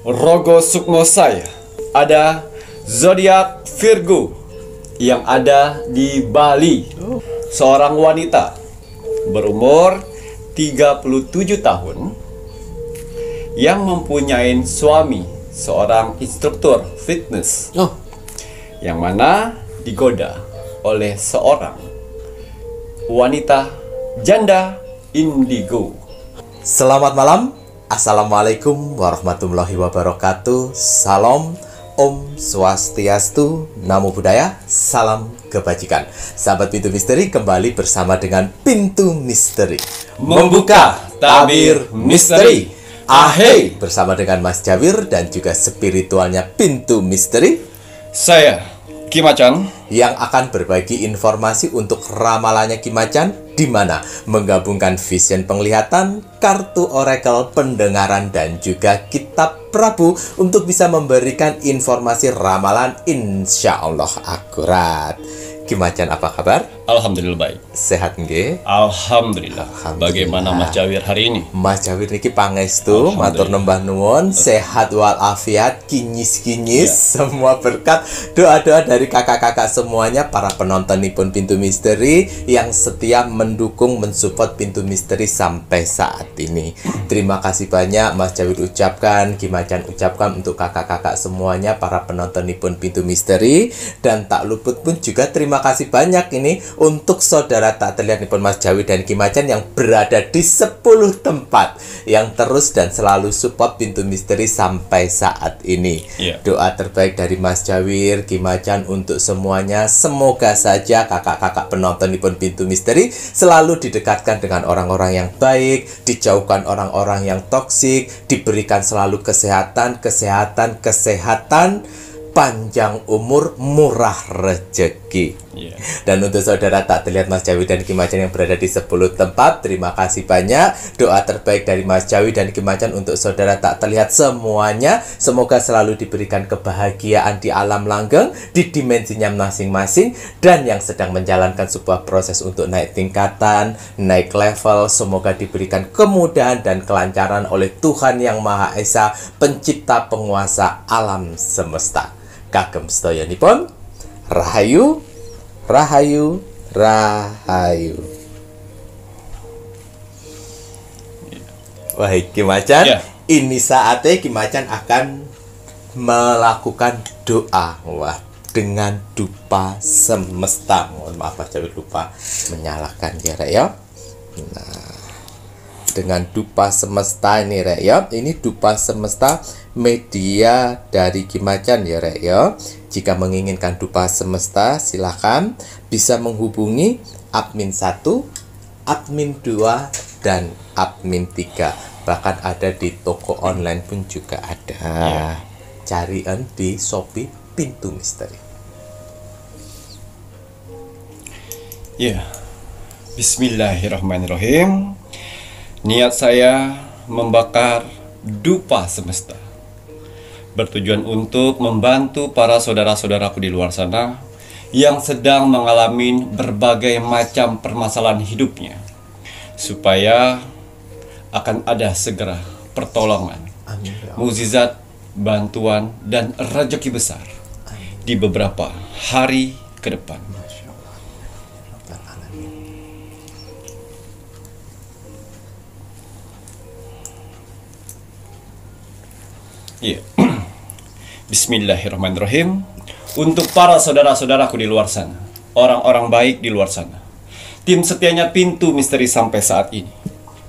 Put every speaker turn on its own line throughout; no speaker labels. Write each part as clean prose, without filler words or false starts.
Rogo Sukmo saya ada zodiak Virgo yang ada di Bali. Seorang wanita berumur 37 tahun yang mempunyai suami seorang instruktur fitness, yang mana digoda oleh seorang wanita janda indigo.
Selamat malam. Assalamualaikum warahmatullahi wabarakatuh. Salam, Om Swastiastu, Namo Buddhaya, salam kebajikan. Sahabat Pintu Misteri, kembali bersama dengan Pintu Misteri
Membuka tabir misteri.
Ahey, bersama dengan Mas Jawir dan juga spiritualnya Pintu Misteri,
Saya Kim Acan,
yang akan berbagi informasi untuk ramalannya Kim Acan, di mana menggabungkan vision penglihatan, kartu oracle, pendengaran, dan juga kitab Prabu untuk bisa memberikan informasi ramalan insya Allah akurat. Kim Acan, apa kabar?
alhamdulillah baik.
Sehat nggih?
Alhamdulillah. Bagaimana Mas Jawir hari ini?
Mas Jawir niki pangestu, matur nembah nuwun, sehat walafiat, kinyis-kinyis, semua berkat, doa-doa dari kakak-kakak semuanya, para penontonipun Pintu Misteri yang setia mendukung, mensupport Pintu Misteri sampai saat ini. Terima kasih banyak Mas Jawir ucapkan, Kim Acan ucapkan untuk kakak-kakak semuanya, para penontonipun Pintu Misteri, dan tak luput pun juga terima kasih banyak ini untuk saudara tak terlihat nipun Mas Jawir dan Kim Acan yang berada di 10 tempat yang terus dan selalu support Pintu Misteri sampai saat ini. Doa terbaik dari Mas Jawir, Kim Acan untuk semuanya, semoga saja kakak-kakak penonton nipun Pintu Misteri selalu didekatkan dengan orang-orang yang baik, dijauhkan orang-orang yang toksik, diberikan selalu kesehatan, panjang umur, murah rezeki. Dan untuk saudara tak terlihat Mas Jawir dan Kim Acan yang berada di 10 tempat, terima kasih banyak. Doa terbaik dari Mas Jawir dan Kim Acan untuk saudara tak terlihat semuanya, semoga selalu diberikan kebahagiaan di alam langgeng, di dimensinya masing-masing, dan yang sedang menjalankan sebuah proses untuk naik tingkatan, naik level, semoga diberikan kemudahan dan kelancaran oleh Tuhan Yang Maha Esa, pencipta penguasa alam semesta. Kagem sedayanipun, rahayu, rahayu, rahayu. Wah, Kim Acan, ini saatnya Kim Acan akan melakukan doa. Wah, dengan dupa semesta. Mohon maaf Mas Jawir lupa menyalakan ya, Rek ya. Nah, dengan dupa semesta ini, Rek ya. Ini dupa semesta media dari Kim Acan ya, Rek ya. Jika menginginkan dupa semesta, silakan bisa menghubungi admin 1, admin 2, dan admin 3. Bahkan ada di toko online pun juga ada. Carian di Shopee Pintu Misteri.
Bismillahirrahmanirrahim. Niat saya membakar dupa semesta, bertujuan untuk membantu para saudara-saudaraku di luar sana yang sedang mengalami berbagai macam permasalahan hidupnya, supaya akan ada segera pertolongan, mukjizat, bantuan, dan rezeki besar di beberapa hari ke depan. Bismillahirrahmanirrahim. Untuk para saudara-saudaraku di luar sana, orang-orang baik di luar sana, tim setianya Pintu Misteri sampai saat ini,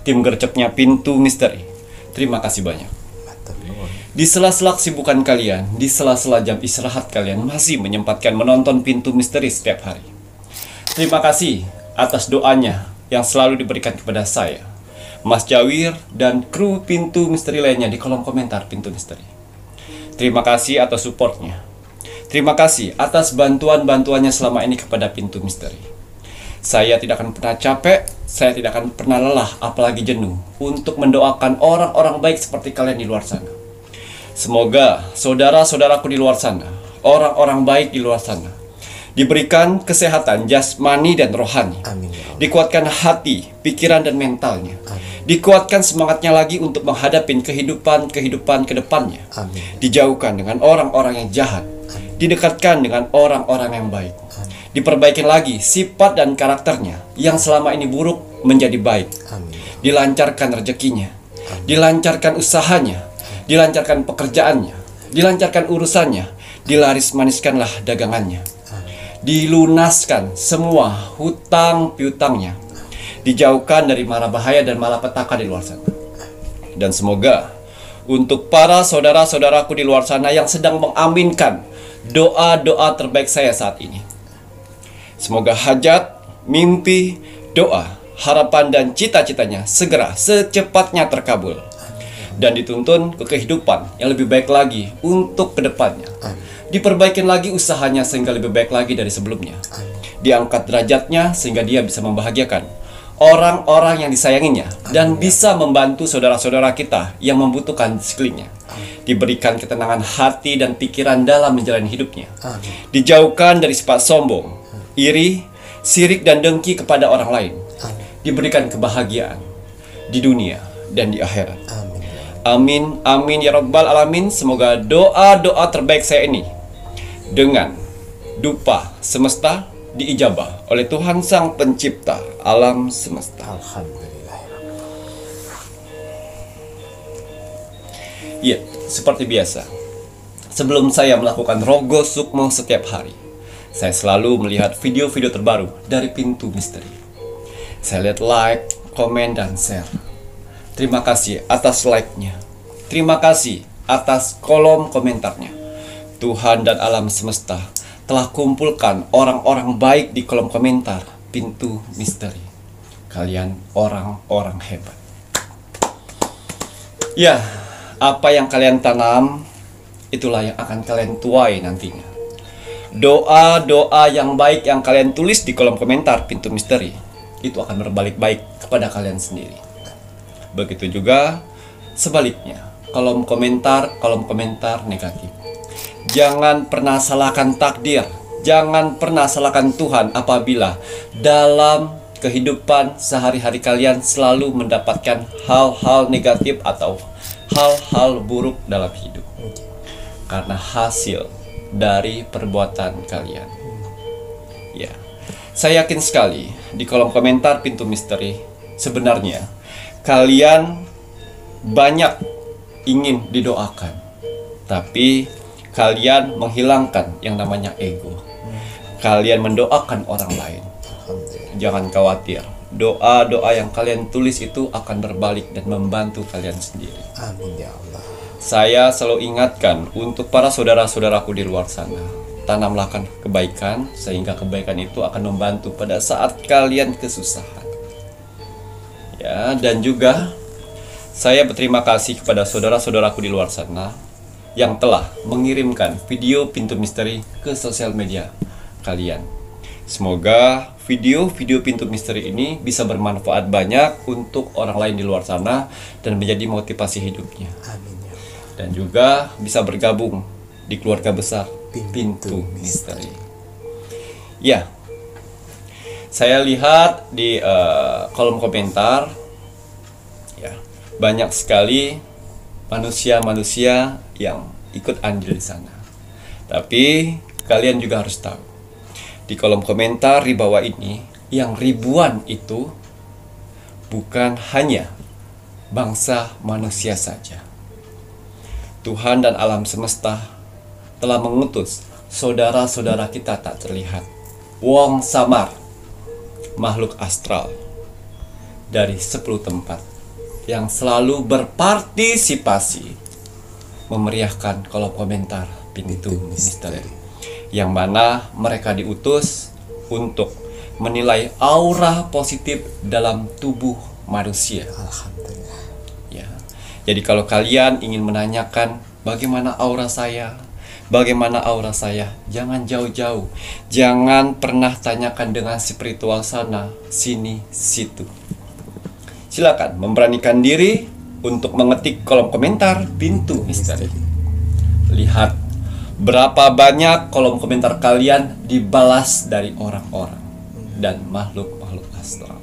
tim gercepnya Pintu Misteri, terima kasih banyak. Di sela-sela kesibukan kalian, di sela-sela jam istirahat kalian, masih menyempatkan menonton Pintu Misteri setiap hari. Terima kasih atas doanya yang selalu diberikan kepada saya, Mas Jawir, dan kru Pintu Misteri lainnya di kolom komentar Pintu Misteri. Terima kasih atas supportnya. Terima kasih atas bantuan-bantuannya selama ini kepada Pintu Misteri. Saya tidak akan pernah capek, saya tidak akan pernah lelah, apalagi jenuh, untuk mendoakan orang-orang baik seperti kalian di luar sana. Semoga saudara-saudaraku di luar sana, orang-orang baik di luar sana, diberikan kesehatan jasmani dan rohani.
Amin.
Dikuatkan hati, pikiran, dan mentalnya.
Amin.
Dikuatkan semangatnya lagi untuk menghadapi kehidupan ke depannya.
Amin.
Dijauhkan dengan orang-orang yang jahat. Didekatkan dengan orang-orang yang baik. Diperbaiki lagi sifat dan karakternya yang selama ini buruk menjadi baik.
Amin.
Dilancarkan rezekinya. Dilancarkan usahanya. Dilancarkan pekerjaannya. Dilancarkan urusannya. Dilaris maniskanlah dagangannya. Dilunaskan semua hutang piutangnya. Dijauhkan dari mara bahaya dan malapetaka di luar sana. Dan semoga untuk para saudara-saudaraku di luar sana yang sedang mengaminkan doa-doa terbaik saya saat ini, semoga hajat, mimpi, doa, harapan dan cita-citanya segera secepatnya terkabul dan dituntun ke kehidupan yang lebih baik lagi untuk kedepannya. Diperbaikin lagi usahanya sehingga lebih baik lagi dari sebelumnya. Diangkat derajatnya sehingga dia bisa membahagiakan orang-orang yang disayanginya dan bisa membantu saudara-saudara kita yang membutuhkan di sekelilingnya. Diberikan ketenangan hati dan pikiran dalam menjalani hidupnya. Dijauhkan dari sifat sombong, iri, sirik dan dengki kepada orang lain. Diberikan kebahagiaan di dunia dan di akhirat. Amin, amin ya rabbal alamin. Semoga doa-doa terbaik saya ini dengan dupa semesta diijabah oleh Tuhan Sang Pencipta alam semesta.
Alhamdulillah.
Ya, seperti biasa, sebelum saya melakukan rogo sukmo setiap hari, saya selalu melihat video-video terbaru dari Pintu Misteri. Saya lihat like, komen, dan share. Terima kasih atas like-nya. Terima kasih atas kolom komentarnya. Tuhan dan alam semesta telah kumpulkan orang-orang baik di kolom komentar Pintu Misteri. Kalian orang-orang hebat. Ya, apa yang kalian tanam, itulah yang akan kalian tuai nantinya. Doa-doa yang baik yang kalian tulis di kolom komentar Pintu Misteri, itu akan berbalik baik kepada kalian sendiri. Begitu juga sebaliknya, kolom komentar negatif. Jangan pernah salahkan takdir. Jangan pernah salahkan Tuhan apabila dalam kehidupan sehari-hari kalian selalu mendapatkan hal-hal negatif atau hal-hal buruk dalam hidup. Karena hasil dari perbuatan kalian. Ya, saya yakin sekali di kolom komentar Pintu Misteri, sebenarnya kalian banyak ingin didoakan, tapi kalian menghilangkan yang namanya ego. Kalian mendoakan orang lain. Jangan khawatir, doa-doa yang kalian tulis itu akan berbalik dan membantu kalian sendiri.
Amin ya Allah.
Saya selalu ingatkan untuk para saudara-saudaraku di luar sana, tanamlah kebaikan sehingga kebaikan itu akan membantu pada saat kalian kesusahan. Ya, dan juga saya berterima kasih kepada saudara-saudaraku di luar sana yang telah mengirimkan video Pintu Misteri ke sosial media kalian. Semoga video-video Pintu Misteri ini bisa bermanfaat banyak untuk orang lain di luar sana dan menjadi motivasi hidupnya.
Amin ya.
Dan juga bisa bergabung di keluarga besar Pintu Misteri. Ya, saya lihat di kolom komentar, ya, banyak sekali manusia-manusia yang ikut andil di sana. Tapi kalian juga harus tahu, di kolom komentar di bawah ini yang ribuan itu bukan hanya bangsa manusia saja. Tuhan dan alam semesta telah mengutus saudara-saudara kita tak terlihat, wong samar, makhluk astral dari 10 tempat yang selalu berpartisipasi memeriahkan kolom komentar Pintu Misteri, yang mana mereka diutus untuk menilai aura positif dalam tubuh manusia.
Alhamdulillah.
Ya. Jadi kalau kalian ingin menanyakan bagaimana aura saya, jangan jauh-jauh. Jangan pernah tanyakan dengan spiritual sana, sini, situ. Silakan memberanikan diri untuk mengetik kolom komentar Pintu Misteri. Lihat berapa banyak kolom komentar kalian dibalas dari orang-orang dan makhluk-makhluk astral.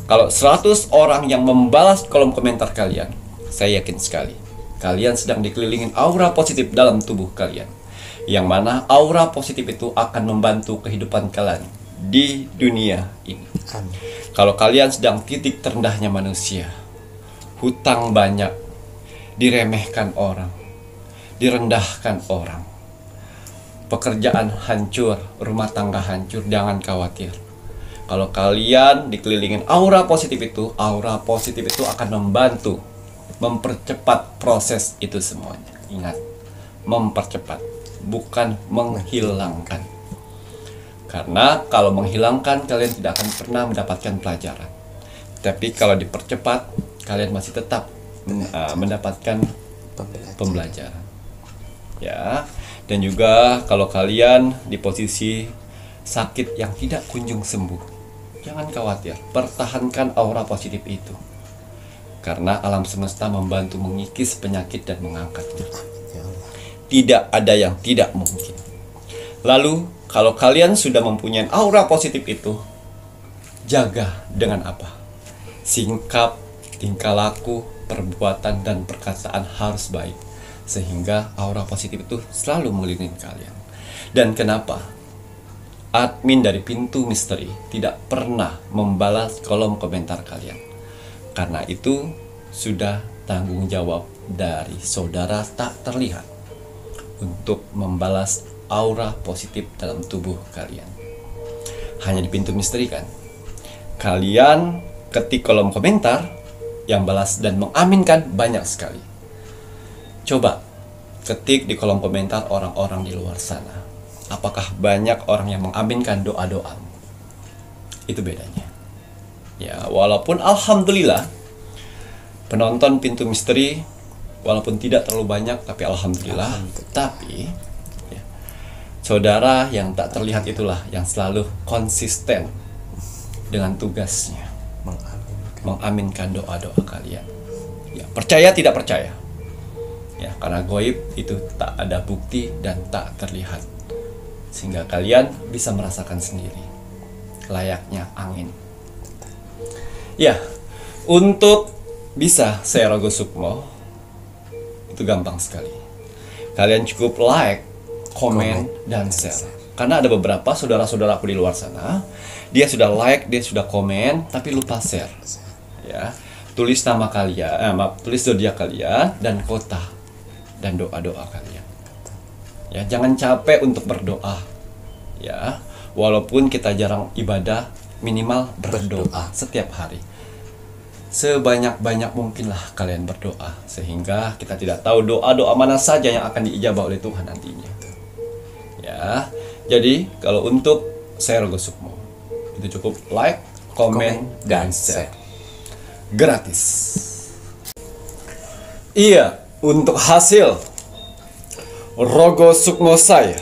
Kalau 100 orang yang membalas kolom komentar kalian, saya yakin sekali kalian sedang dikelilingin aura positif dalam tubuh kalian, yang mana aura positif itu akan membantu kehidupan kalian di dunia ini.
Amin.
Kalau kalian sedang titik terendahnya manusia, hutang banyak, diremehkan orang, direndahkan orang, pekerjaan hancur, rumah tangga hancur, jangan khawatir. Kalau kalian dikelilingin aura positif itu akan membantu mempercepat proses itu semuanya. Ingat, mempercepat, bukan menghilangkan. Karena kalau menghilangkan, kalian tidak akan pernah mendapatkan pelajaran. Tapi kalau dipercepat, kalian masih tetap mendapatkan pembelajaran. Ya, dan juga kalau kalian di posisi sakit yang tidak kunjung sembuh, jangan khawatir, pertahankan aura positif itu. Karena alam semesta membantu mengikis penyakit dan mengangkatnya. Tidak ada yang tidak mungkin. Lalu, kalau kalian sudah mempunyai aura positif itu, jaga dengan apa? Sikap, tingkah laku, perbuatan, dan perkataan harus baik. Sehingga aura positif itu selalu mengelilingi kalian. Dan kenapa admin dari Pintu Misteri tidak pernah membalas kolom komentar kalian? Karena itu sudah tanggung jawab dari saudara tak terlihat untuk membalas aura positif dalam tubuh kalian. Hanya di Pintu Misteri kan? Kalian ketik kolom komentar, yang balas dan mengaminkan banyak sekali. Coba ketik di kolom komentar orang-orang di luar sana. Apakah banyak orang yang mengaminkan doa-doamu? Itu bedanya. Ya, walaupun alhamdulillah penonton Pintu Misteri walaupun tidak terlalu banyak, tapi alhamdulillah. Tapi ya, saudara yang tak terlihat itulah yang selalu konsisten dengan tugasnya, mengaminkan doa-doa kalian. Ya, percaya tidak percaya. Ya, karena goib itu tak ada bukti dan tak terlihat. Sehingga kalian bisa merasakan sendiri layaknya angin. Ya, untuk bisa saya Rogo Sukmo itu gampang sekali. Kalian cukup like, komen, dan share. Karena ada beberapa saudara-saudaraku di luar sana, dia sudah like, dia sudah komen, tapi lupa share. Ya, tulis nama kalian, tulis zodiak kalian dan kota dan doa-doa kalian. Ya, jangan capek untuk berdoa. Ya, walaupun kita jarang ibadah, minimal berdoa setiap hari. Sebanyak-banyak mungkinlah kalian berdoa, sehingga kita tidak tahu doa-doa mana saja yang akan diijabah oleh Tuhan nantinya. Ya, jadi kalau untuk saya Rogo Sukmo, itu cukup like, komen, dan share. Gratis. Iya, untuk hasil Rogo Sukmo saya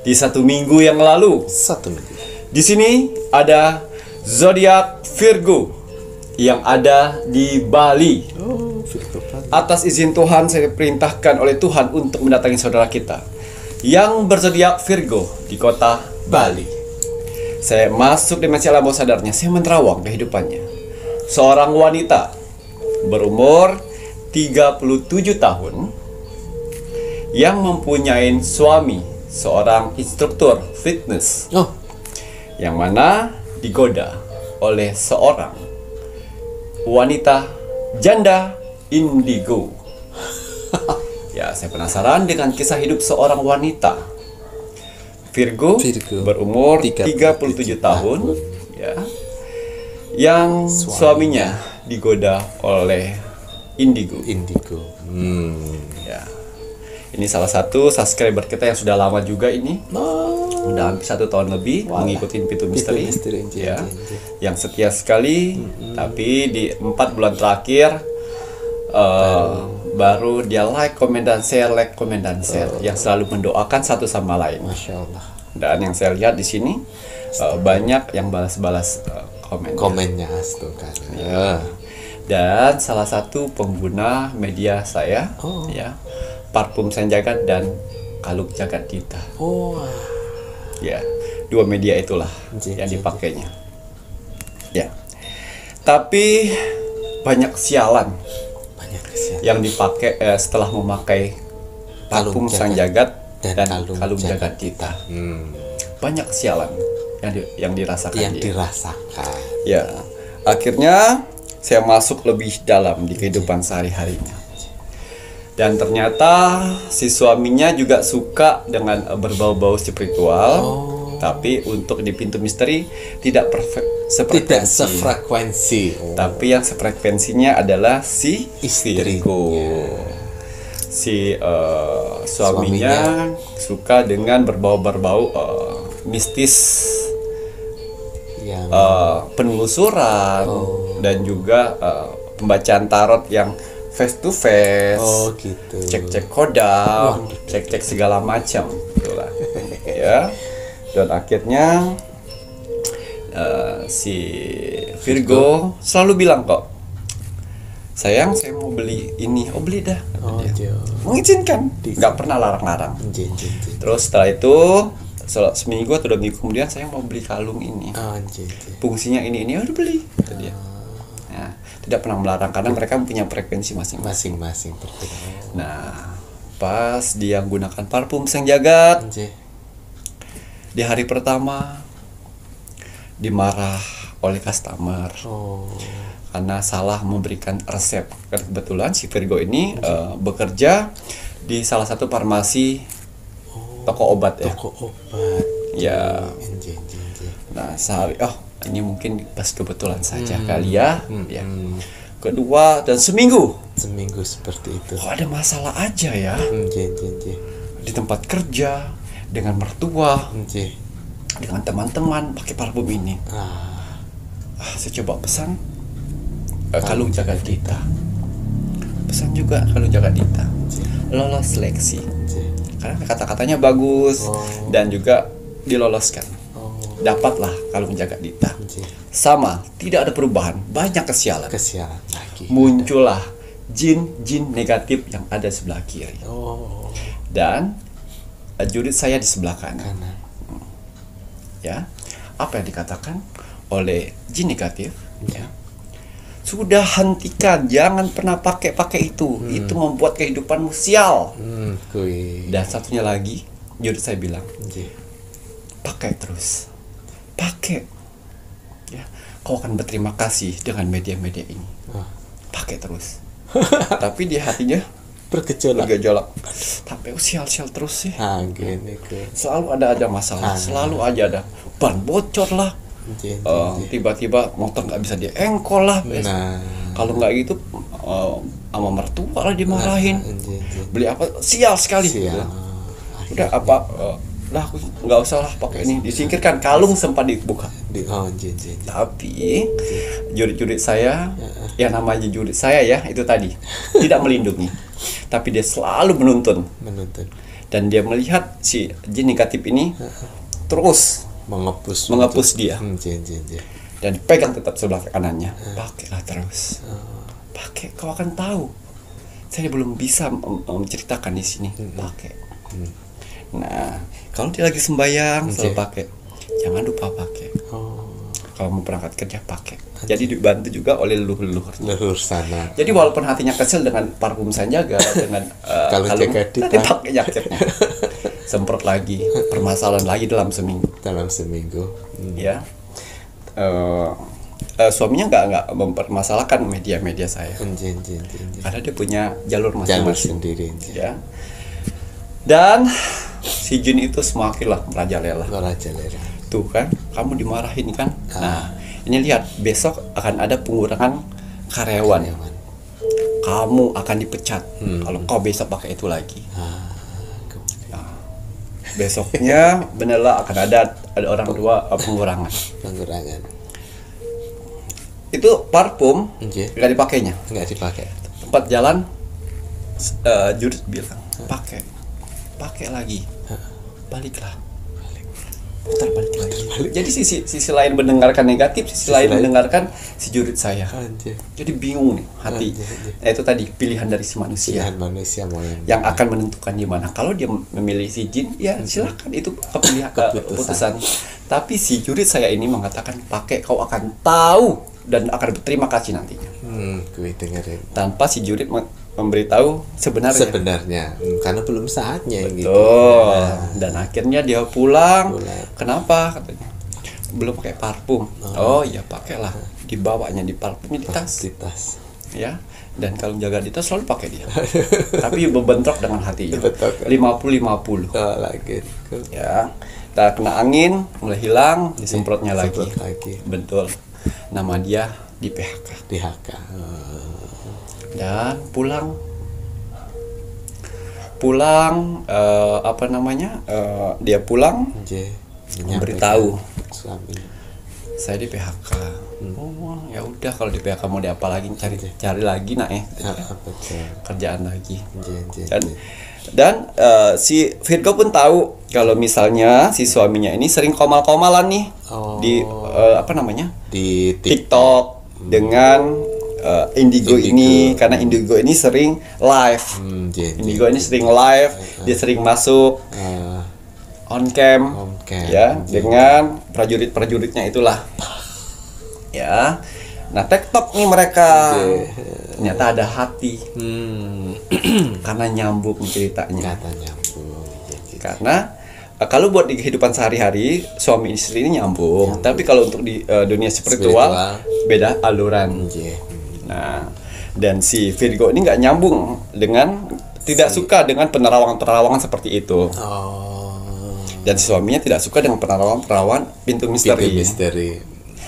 di 1 minggu yang lalu.
1 minggu.
Di sini ada zodiak Virgo yang ada di Bali.
Oh, Virgo.
Atas izin Tuhan, saya diperintahkan oleh Tuhan untuk mendatangi saudara kita yang berzodiak Virgo di kota Bali. Saya masuk dimensi alam bawah sadarnya, saya menerawang kehidupannya. Seorang wanita berumur 37 tahun yang mempunyai suami seorang instruktur fitness, yang mana digoda oleh seorang wanita janda indigo. Ya, saya penasaran dengan kisah hidup seorang wanita Virgo. Berumur 37 tahun, ya, yang suaminya digoda oleh indigo. Ya, ini salah satu subscriber kita yang sudah lama juga ini. Udah hampir 1 tahun lebih mengikuti Pintu Misteri. Ya, yang setia sekali. Tapi di 4 bulan terakhir baru dia like, komen, dan share, like, komen, dan share, yang selalu mendoakan satu sama lain.
Masya Allah.
Dan yang saya lihat di sini banyak yang balas-balas
komennya astukan.
Ya. Dan salah satu pengguna media saya, ya, parfum Sen Jagat dan kalung Jagat Dita. Ya, 2 media itulah yang dipakainya. Ya. Tapi banyak sialan
Banyak kesian.
yang dipakai setelah memakai parfum
Kalung
Sang
Jagat
Jagat dan
kalung
kalung
Jagat
Jagat Dita.
Hmm,
Banyak sialan yang dirasakan
yang
dia.
dirasakan.
Ya, akhirnya saya masuk lebih dalam di kehidupan sehari-harinya. Dan ternyata si suaminya juga suka dengan berbau-bau spiritual. Tapi untuk di Pintu Misteri tidak
Tidak
sefrekuensi.
sefrekuensi.
Tapi yang sefrekuensinya adalah si
Istri.
Virgo. Si suaminya suka dengan berbau-berbau mistis,
Yang
penelusuran, dan juga pembacaan tarot yang face to face.
gitu.
Cek-cek kodam, cek-cek segala macam, itulah. Ya. Dan akhirnya si Virgo selalu bilang kok, sayang saya mau beli ini, beli dah. Dia mengizinkan, nggak pernah larang-larang. Terus setelah itu seminggu atau 2 minggu kemudian, saya mau beli kalung ini, fungsinya ini udah beli, kata dia. Nah, tidak pernah melarang karena mereka punya frekuensi masing-masing.
Masing-masing berbeda.
Nah, pas dia gunakan parfum Sang Jagat, di hari pertama dimarah oleh customer karena salah memberikan resep. Kebetulan si Virgo ini bekerja di salah satu farmasi, toko obat ya.
Toko obat.
Ya. Nah, sehari ini mungkin pas kebetulan saja kali ya. Ya. Kedua dan seminggu
Seperti itu.
kok ada masalah aja ya
J.
di tempat kerja, dengan mertua,
J.
dengan teman-teman pakai parfum ini. Saya coba pesan kalung Jagat Dita. Pesan juga kalung Jagat Dita. Lolos seleksi. Karena kata-katanya bagus dan juga diloloskan. Dapatlah kalung Jagat Dita. Sama, tidak ada perubahan, banyak kesialan.
Kesialan lagi.
Muncullah jin-jin negatif yang ada sebelah kiri. Dan jurit saya di sebelah kanan. Ya, apa yang dikatakan oleh jin negatif? Ya, sudah hentikan, jangan pernah pakai itu. Itu membuat kehidupanmu sial. Dan satunya lagi, jurit saya bilang, pakai terus, pakai. Ya, kau akan berterima kasih dengan media-media ini. Pakai terus. Tapi di hatinya bergejolak. Tapi sial terus sih. Selalu ada masalah, selalu aja ada ban bocor lah. Tiba-tiba motor nggak bisa diengkol lah. Kalau nggak gitu sama mertua lah dimarahin. Beli apa sial sekali. Udah apa? Lah aku nggak usah lah pakai ini, disingkirkan. Kalung sempat dibuka. Tapi jurit-jurit saya, yang namanya jurit saya ya, itu tadi tidak melindungi, tapi dia selalu menuntun. Dan dia melihat si jin negatif ini terus mengepus dia. Dan pegang tetap sebelah kanannya. Pakailah terus. Pakai, kau akan tahu. Saya belum bisa menceritakan di sini. Pakai. Nah, kalau dia lagi sembahyang selalu pakai. Jangan lupa pakai. Kalau mau berangkat kerja pakai. Jadi dibantu juga oleh leluhur
sana.
Jadi walaupun hatinya kesel dengan parfum Sang Jagat, dengan kalung
Jagat Dita,
tapi pakai jaketnya. Semprot lagi, permasalahan lagi dalam seminggu. Ya. Suaminya nggak mempermasalahkan media saya. Karena dia punya jalur masing-masing.
Sendiri.
Ya. Dan si jin itu semakinlah merajalela. Tuh kan, kamu dimarahin kan. Nah, ini lihat, besok akan ada pengurangan karyawan. Kamu akan dipecat kalau kau besok pakai itu lagi. Nah, besoknya benerlah akan ada orang dua pengurangan. Itu parfum nggak dipakainya. Tempat jalan jurit bilang pakai lagi, baliklah, putar balik lagi. Jadi sisi lain mendengarkan negatif, sisi lain mendengarkan si jurit saya. Jadi bingung nih hati. Nah, itu tadi pilihan dari si manusia yang akan menentukan di mana. Kalau dia memilih si jin, ya silakan, itu keputusan. Tapi si jurit saya ini mengatakan pakai, kau akan tahu dan akan berterima kasih nantinya.
Gue dengerin.
Tanpa si jurid memberitahu
Sebenarnya, karena belum saatnya gitu.
Dan akhirnya dia pulang. Kenapa? Katanya belum pakai parfum. Oh ya pakailah. Dibawanya di parfumnya di tas. Ya. Dan kalau jaga di tas selalu pakai dia. Tapi berbentrok dengan hatinya. 50-50.
Lagi.
Ya. Tak kena angin, mulai hilang, disemprotnya lagi. Betul. Nama dia di PHK. Dan pulang dia pulang memberitahu saya di PHK. Ya udah, kalau di PHK mau diapa lagi, cari lagi kerjaan lagi. Dan si Virgo pun tahu kalau misalnya si suaminya ini sering komal-komalan nih di di TikTok dengan Indigo ini, karena Indigo ini sering live. Dia sering masuk on cam ya dengan prajuritnya itulah. Ya. Nah, TikTok nih mereka ternyata ada hati. Karena nyambung ceritanya. Karena kalau buat di kehidupan sehari-hari suami istri ini nyambung. Tapi kalau untuk di dunia spiritual beda aluran. Nah, dan si Virgo ini nggak nyambung tidak suka dengan penerawangan seperti itu. Dan suaminya tidak suka dengan penerawangan pintu misteri.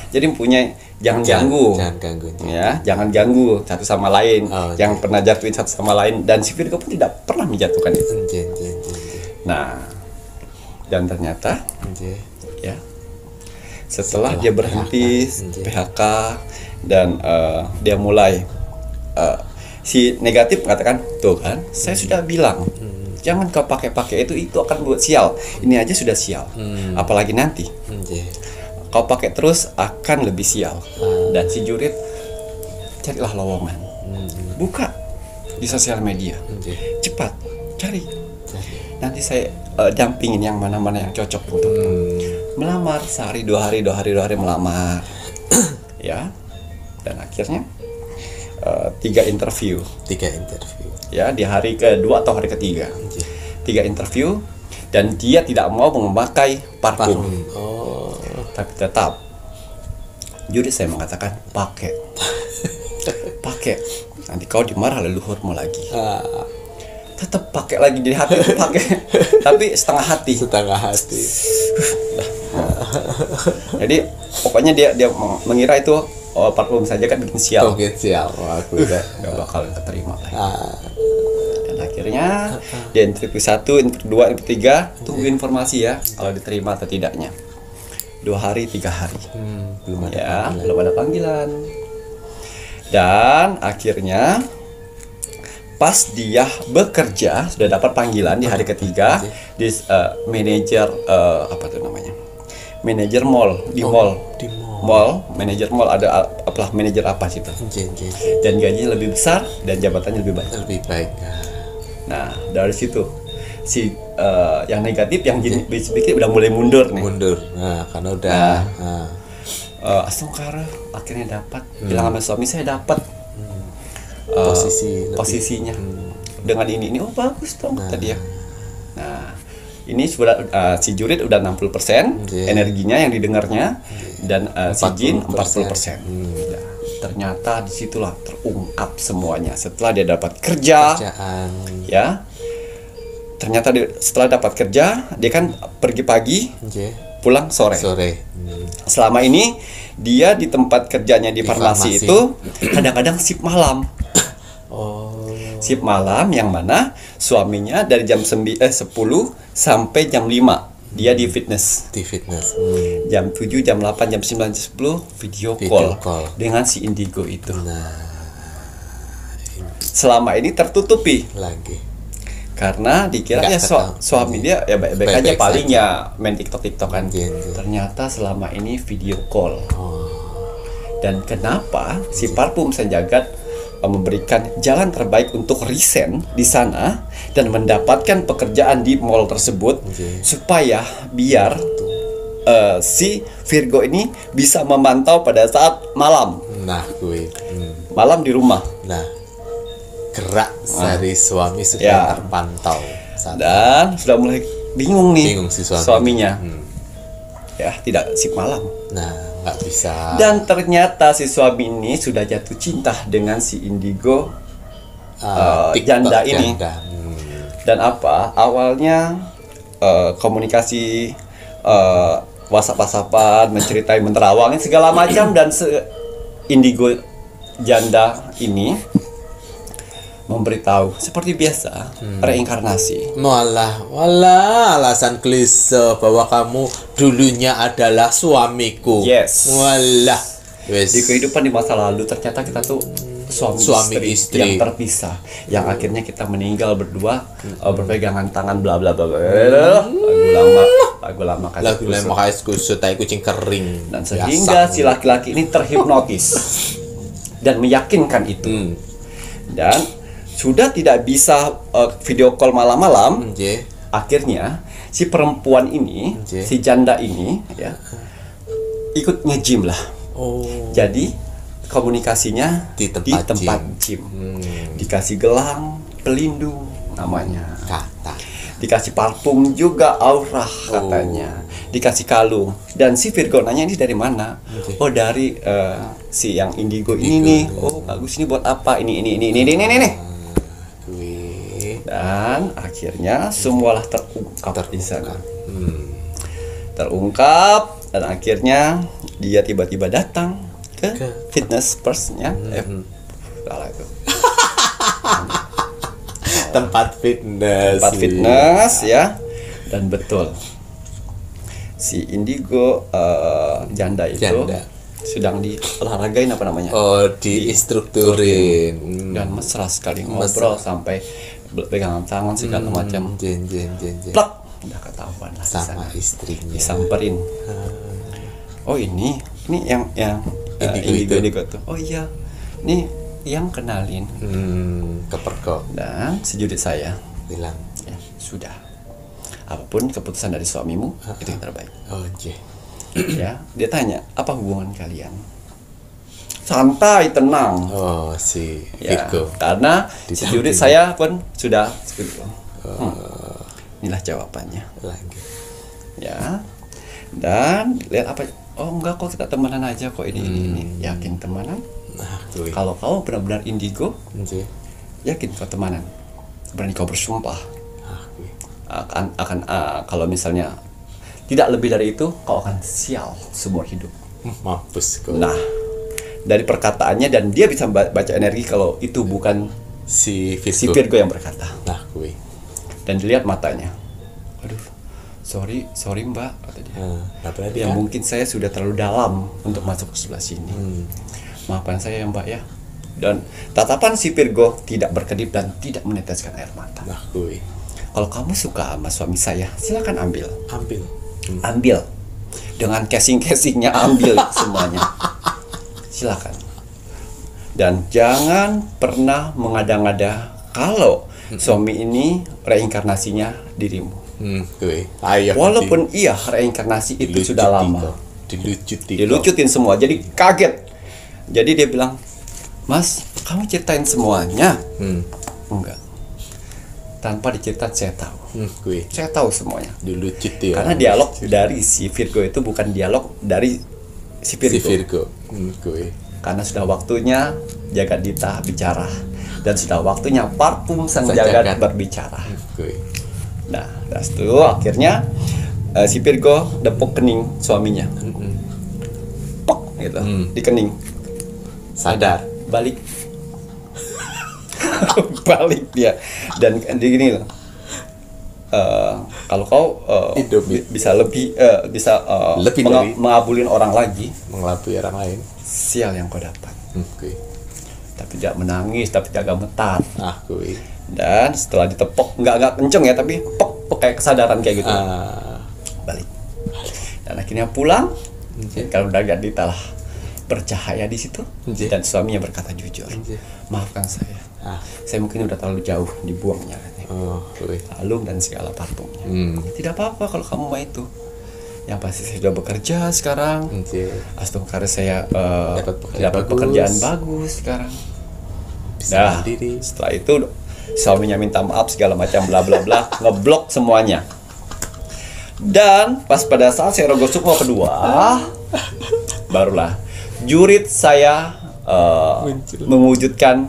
Jadi punya jangan ganggu. Ya, jangan ganggu satu sama lain. Jangan pernah jatuhin satu sama lain. Dan si Virgo pun tidak pernah menjatuhkan itu. Nah, dan ternyata ya setelah dia berhenti PHK dan dia mulai si negatif mengatakan, tuh kan saya sudah bilang jangan kau pakai itu akan buat sial. Ini aja sudah sial, apalagi nanti kau pakai terus akan lebih sial. Dan si jurid carilah lowongan, buka di sosial media, cepat cari. Nanti saya dampingin yang mana-mana yang cocok untuk melamar. Sehari dua hari melamar. Ya. Dan akhirnya 3 interview. Ya, di hari kedua atau hari ketiga. 3 interview dan dia tidak mau memakai parfum. Tapi tetap juri saya mengatakan pakai. Nanti kau dimarah leluhurmu lagi. Tetap pakai lagi, di hati pakai. Tapi setengah hati. Jadi pokoknya dia mengira itu parfum saja kan bikin sial.
Aku
gak bakal keterima lagi. Dan akhirnya dia interview 1, interview 2, interview 3, tunggu informasi ya kalau diterima atau tidaknya. 2 hari, 3 hari. Belum ada panggilan. Dan akhirnya pas dia bekerja sudah dapat panggilan di hari ketiga di manajer manajer mall di mall manajer mall ada manajer apa sih itu. Dan gajinya lebih besar dan jabatannya lebih baik. Nah, dari situ si yang negatif yang pikir udah mulai mundur nih.
Nah, karena udah
Astungkara akhirnya dapat. Bilang sama suami, saya dapat posisinya dengan ini bagus dong kata dia. Nah, ini sudah si jurid udah 60% energinya yang didengarnya dan si jin 40%. Nah, ternyata disitulah terungkap semuanya setelah dia dapat kerjaan. Ya, ternyata setelah dapat kerja dia kan pergi pagi, pulang sore. Selama ini dia di tempat kerjanya di farmasi itu kadang-kadang shift malam. Shift malam yang mana suaminya dari jam 10 sampai jam 5 dia di fitness. Jam 7, jam 8, jam 9, jam 10 video call dengan si Indigo itu. Selama ini tertutupi lagi. Karena dikira ya suami dia ya baik-baik aja, paling ya main TikTok-TikTokan. Ternyata selama ini video call. Dan kenapa si parfum Senjagat memberikan jalan terbaik untuk resign di sana dan mendapatkan pekerjaan di mall tersebut supaya biar si Virgo ini bisa memantau pada saat malam.
Nah, kuwi.
Malam di rumah.
Nah, gerak dari suami sudah
Ya.
terpantau.
Dan sudah mulai bingung nih
Bingung si suami.
suaminya. Ya, tidak sip malam.
Nah, nggak bisa.
Dan ternyata si suami ini sudah jatuh cinta dengan si Indigo
TikTok
janda ini.
janda.
Dan apa? Awalnya komunikasi WhatsApp-WhatsAppan, menceritai, menerawangin segala macam dan Indigo janda ini memberitahu seperti biasa reinkarnasi.
Walah, alasan klise bahwa kamu dulunya adalah suamiku.
Yes.
Walah. Wes.
Di kehidupan di masa lalu ternyata kita tuh suami istri yang terpisah, yang akhirnya kita meninggal berdua berpegangan tangan bla bla bla bla. Lagu lama
Makanya kusut tai kucing kering.
dan sehingga si laki-laki ini terhipnotis dan meyakinkan itu. Dan sudah tidak bisa video call malam-malam. Akhirnya si perempuan ini, si janda ini ya ikut nge-gym lah. Jadi komunikasinya di tempat gym. Dikasih gelang pelindung namanya. Dikasih parfum juga aura katanya. Dikasih kalung. Dan si Virgo nanya ini dari mana? Oh dari si yang Indigo ini nih. Oh bagus, ini buat apa? Ini. Dan akhirnya semualah terungkap di sana. Terungkap dan akhirnya dia tiba-tiba datang ke fitness person-nya. Salah itu.
Tempat fitness
ya. Dan betul. Si Indigo janda itu sedang diolahragain apa namanya?
Diinstrukturin.
Dan mesra sekali ngobrol sampai pegangan tangan segala macam. Plak, udah ketahuan lah
sama istrinya.
Disamperin. Oh ini yang Indigo tuh. Oh iya, ini yang kenalin.
Kepergok.
Dan sejujurnya saya
bilang,
ya sudah. Apapun keputusan dari suamimu itu yang terbaik. Ya, dia tanya apa hubungan kalian? Santai, tenang.
Si
Ya,
Virgo.
karena sejujurnya saya pun sudah seperti itu. Inilah jawabannya. Ya. Dan lihat apa? Oh enggak kok, kita temenan aja kok ini. Yakin temenan? Kalau kau benar-benar Indigo, yakin kau temenan? Berani kau bersumpah? Akan kalau misalnya tidak lebih dari itu, kau akan sial seumur hidup.
Mampus kau.
Nah, dari perkataannya dan dia bisa baca energi kalau itu bukan
si
Virgo yang berkata.
Dan
dilihat matanya. Aduh, sorry mbak, kata dia. Ya mungkin saya sudah terlalu dalam untuk masuk ke sebelah sini. Maafkan saya ya mbak ya. Dan tatapan si Virgo tidak berkedip dan tidak meneteskan air mata. Kalau kamu suka sama suami saya, silakan ambil. Ambil. Dengan casing-casingnya ambil semuanya. Silakan. Dan jangan pernah mengada-ngada kalau suami ini reinkarnasinya dirimu. Walaupun iya reinkarnasi itu sudah lama. Dilucutin semua. Jadi kaget. Jadi dia bilang, Mas, kamu ceritain semuanya? Enggak. Tanpa diceritain saya tahu. Saya tahu semuanya. Karena dialog dari si Virgo itu bukan dialog dari si Virgo. Karena sudah waktunya Jagadita bicara dan sudah waktunya parfum sang Jagat berbicara. Nah, das itu akhirnya si Virgo depok kening suaminya. Pok gitu, di kening.
Sadar,
balik. Balik dia. Dan gini loh. Kalau kau bisa lebih mengabulin orang lagi,
mengelabui orang lain,
sial yang kau dapat. Tapi tidak menangis, tapi tidak gemetar. Dan setelah ditepok, nggak kenceng ya, tapi pok kayak kesadaran kayak gitu. Balik. Dan akhirnya pulang. Kalau udah gak ditalah bercahaya di situ. Dan suaminya berkata jujur, maafkan saya. Saya mungkin udah terlalu jauh dibuangnya. Kalung dan segala parfumnya. Tidak apa-apa kalau kamu mau itu. Yang pasti saya sudah bekerja sekarang. Astagfirullah, saya dapat pekerjaan bagus sekarang. Nah, setelah itu suaminya minta maaf segala macam bla bla bla, ngeblok semuanya. Dan pas pada saat saya rogoh sukmo kedua, barulah jurit saya mewujudkan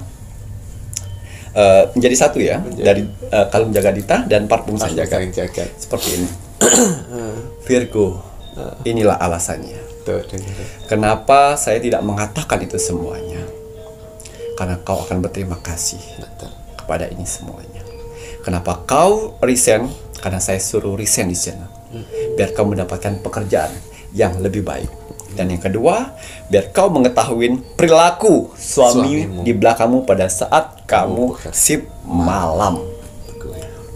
menjadi satu ya, dari kalung jaga dita dan parfum sang jaga. Seperti ini. Virgo, inilah alasannya. Kenapa saya tidak mengatakan itu semuanya? Karena kau akan berterima kasih kepada ini semuanya. Kenapa kau resign? Karena saya suruh resign di sana, biar kau mendapatkan pekerjaan yang lebih baik. Dan yang kedua, biar kau mengetahui perilaku suamimu di belakangmu pada saat kamu sip malam.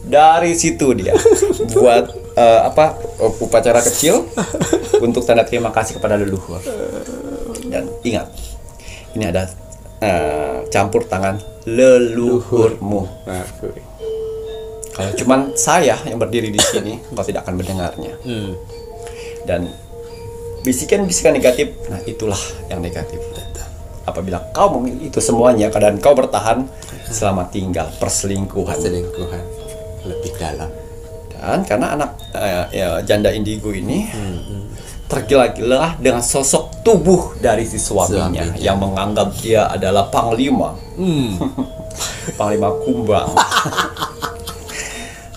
Dari situ dia buat upacara kecil untuk tanda terima kasih kepada leluhur. Dan ingat, ini ada campur tangan leluhurmu. Kalau cuman saya yang berdiri di sini, kau tidak akan mendengarnya. Dan bisikan-bisikan negatif, nah itulah yang negatif. Apabila kau memilih itu semuanya, dan kau bertahan selama tinggal perselingkuhan
lebih dalam.
Dan karena anak janda indigo ini tergila-gila dengan sosok tubuh dari si suaminya yang menganggap dia adalah panglima, panglima kumbang.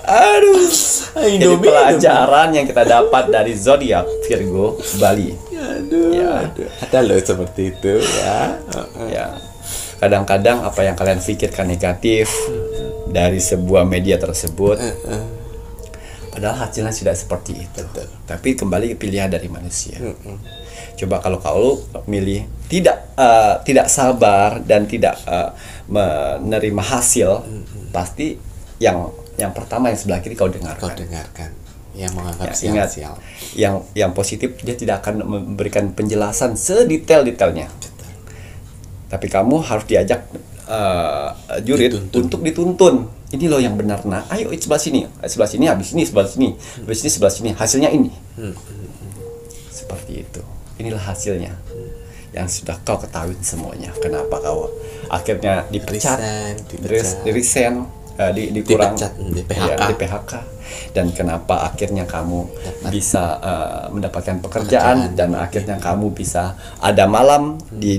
Aduh, jadi pelajaran yang kita dapat dari zodiak Virgo Bali.
Ada loh seperti itu ya.
Ya, kadang-kadang apa yang kalian pikirkan negatif dari sebuah media tersebut, padahal hasilnya sudah seperti itu. Tapi kembali pilihan dari manusia. Coba kalau kau milih tidak sabar dan tidak menerima hasil, pasti yang pertama yang sebelah kiri kau dengarkan.
Yang menganggap
sial. Yang positif dia tidak akan memberikan penjelasan sedetail-detailnya. Tapi kamu harus diajak jurit untuk dituntun. Ini loh yang benar. Nah, ayo sebelah sini, habis ini sebelah sini, habis ini sebelah sini. Hasilnya ini. Seperti itu. Inilah hasilnya. Yang sudah kau ketahui semuanya. Kenapa kau akhirnya dipecat, resign, dikurang
di PHK.
di PHK, dan kenapa akhirnya kamu bisa mendapatkan pekerjaan dan akhirnya kamu bisa ada malam di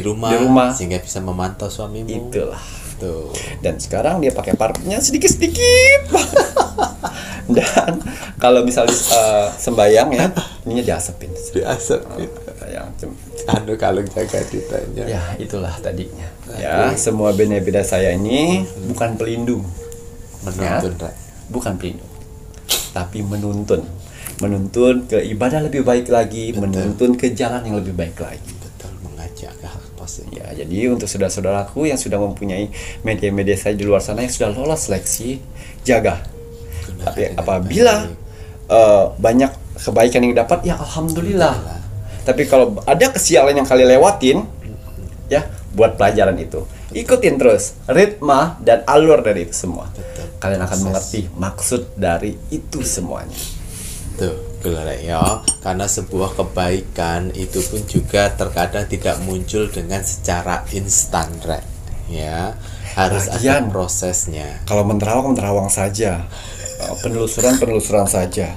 rumah
sehingga bisa memantau suamimu.
Itulah tuh. Dan sekarang dia pakai parfumnya sedikit-sedikit. Dan kalau misalnya sembayang ya, ininya diasepin.
Yang kalung jaga ditanya.
Ya, itulah tadinya. Ya, semua beda-beda saya ini bukan pelindung.
Menuntun,
bukan pelindung. Tapi menuntun ke ibadah lebih baik lagi, menuntun ke jalan yang lebih baik lagi.
Mengajak ke hal positif.
Ya, jadi untuk saudara-saudaraku yang sudah mempunyai media-media saya di luar sana yang sudah lolos seleksi, jaga. Tapi apabila banyak kebaikan yang dapat, ya alhamdulillah. Tapi kalau ada kesialan yang kalian lewatin, ya buat pelajaran itu. Ikutin terus ritme dan alur dari itu semua. Kalian akan mengerti maksud dari itu semuanya.
Tuh, ya. Karena sebuah kebaikan itu pun juga terkadang tidak muncul dengan secara instan, Rek. Ya, harus ada prosesnya.
Kalau menerawang saja. Penelusuran saja.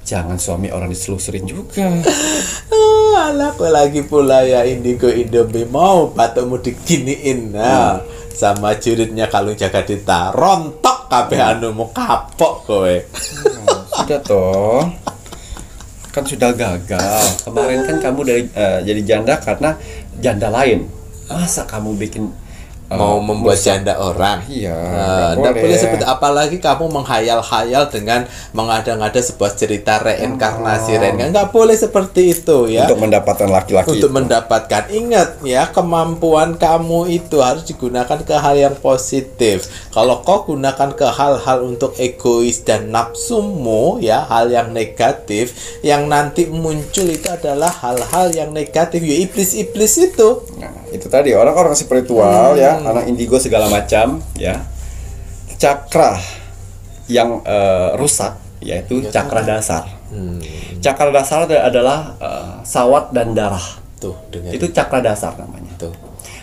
Jangan suami orang diselusurin juga.
Alah, lagi pula ya indigo Indomie mau batumu diginiin. Nah, sama juritnya kalung jaga dita rontok kabeh anumu kapok kowe.
Sudah toh. Kan sudah gagal. Kemarin kan kamu dari jadi janda karena janda lain. Masa kamu bikin
mau membuat janda orang?
Iya.
Tidak boleh seperti, apalagi kamu menghayal-hayal dengan mengada-ngada sebuah cerita reinkarnasi. Nggak boleh seperti itu ya.
Untuk mendapatkan laki-laki.
Untuk mendapatkan, ingat ya, kemampuan kamu itu harus digunakan ke hal yang positif. Kalau kau gunakan ke hal-hal untuk egois dan nafsumu ya, hal yang negatif, yang nanti muncul itu adalah hal-hal yang negatif. Ya iblis-iblis itu.
Nah, itu tadi orang-orang spiritual ya, anak indigo segala macam ya, cakra yang rusak yaitu cakra dasar. Cakra dasar adalah sawat dan darah.
Tuh, dengar.
Itu cakra dasar namanya.
Tuh.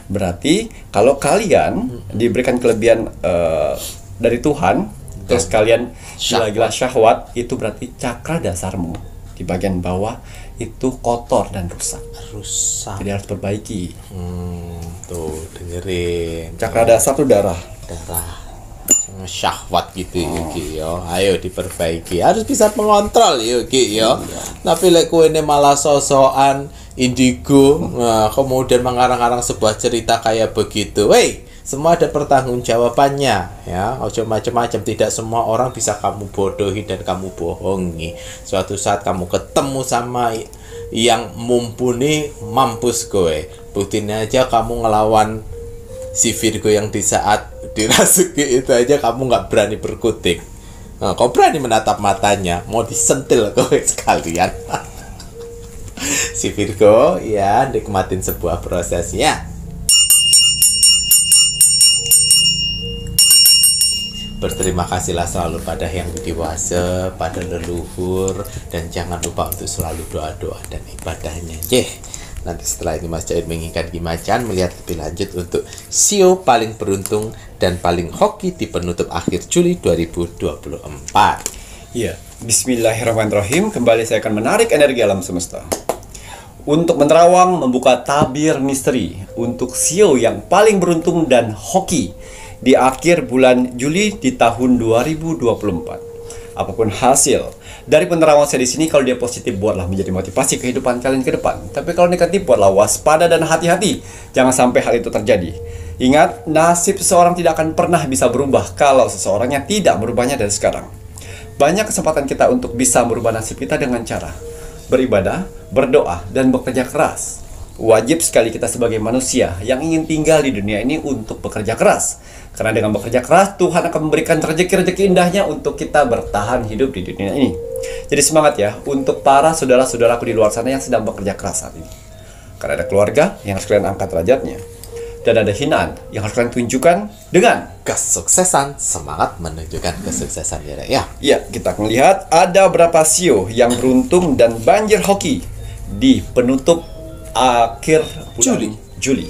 Berarti kalau kalian diberikan kelebihan dari Tuhan, terus kalian gila-gila syahwat, itu berarti cakra dasarmu di bagian bawah itu kotor dan rusak. Jadi harus perbaiki.
Tuh, dengerin.
Cakra dasar tuh darah.
Syahwat gitu ya. Ayo diperbaiki. Harus bisa mengontrol ya Tapi lek kowe ini malah sosokan indigo, nah, kemudian mengarang-arang sebuah cerita kayak begitu. Wey, semua ada pertanggungjawabannya ya. Ojo macam-macam, tidak semua orang bisa kamu bodohi dan kamu bohongi. Suatu saat kamu ketemu sama yang mumpuni, mampus kowe. Buktinya aja kamu ngelawan si Virgo yang di saat dirasuki itu aja kamu nggak berani berkutik. Nah, kau berani menatap matanya, mau disentil kowe sekalian. Si Virgo ya, nikmatin sebuah prosesnya. Berterima kasihlah selalu pada yang dewasa, pada leluhur, dan jangan lupa untuk selalu doa-doa dan ibadahnya. Nanti setelah ini Mas Jaid menginginkan Gimacan melihat lebih lanjut untuk sio paling beruntung dan paling hoki di penutup akhir Juli 2024.
Iya, bismillahirrahmanirrahim. Kembali saya akan menarik energi alam semesta untuk menerawang membuka tabir misteri untuk sio yang paling beruntung dan hoki di akhir bulan Juli di tahun 2024. Apapun hasil dari penerawangan saya di sini, kalau dia positif buatlah menjadi motivasi kehidupan kalian ke depan. Tapi kalau negatif buatlah waspada dan hati-hati. Jangan sampai hal itu terjadi. Ingat, nasib seseorang tidak akan pernah bisa berubah kalau seseorangnya tidak merubahnya dari sekarang. Banyak kesempatan kita untuk bisa merubah nasib kita dengan cara beribadah, berdoa, dan bekerja keras. Wajib sekali kita sebagai manusia yang ingin tinggal di dunia ini untuk bekerja keras. Karena dengan bekerja keras, Tuhan akan memberikan rezeki-rezeki indahnya untuk kita bertahan hidup di dunia ini. Jadi semangat ya untuk para saudara-saudaraku di luar sana yang sedang bekerja keras saat ini. Karena ada keluarga yang harus kalian angkat derajatnya. Dan ada hinaan yang harus kalian tunjukkan dengan
kesuksesan. Semangat menunjukkan kesuksesan ya.
Ya, kita akan lihat ada berapa sio yang beruntung dan banjir hoki di penutup akhir bulan Juli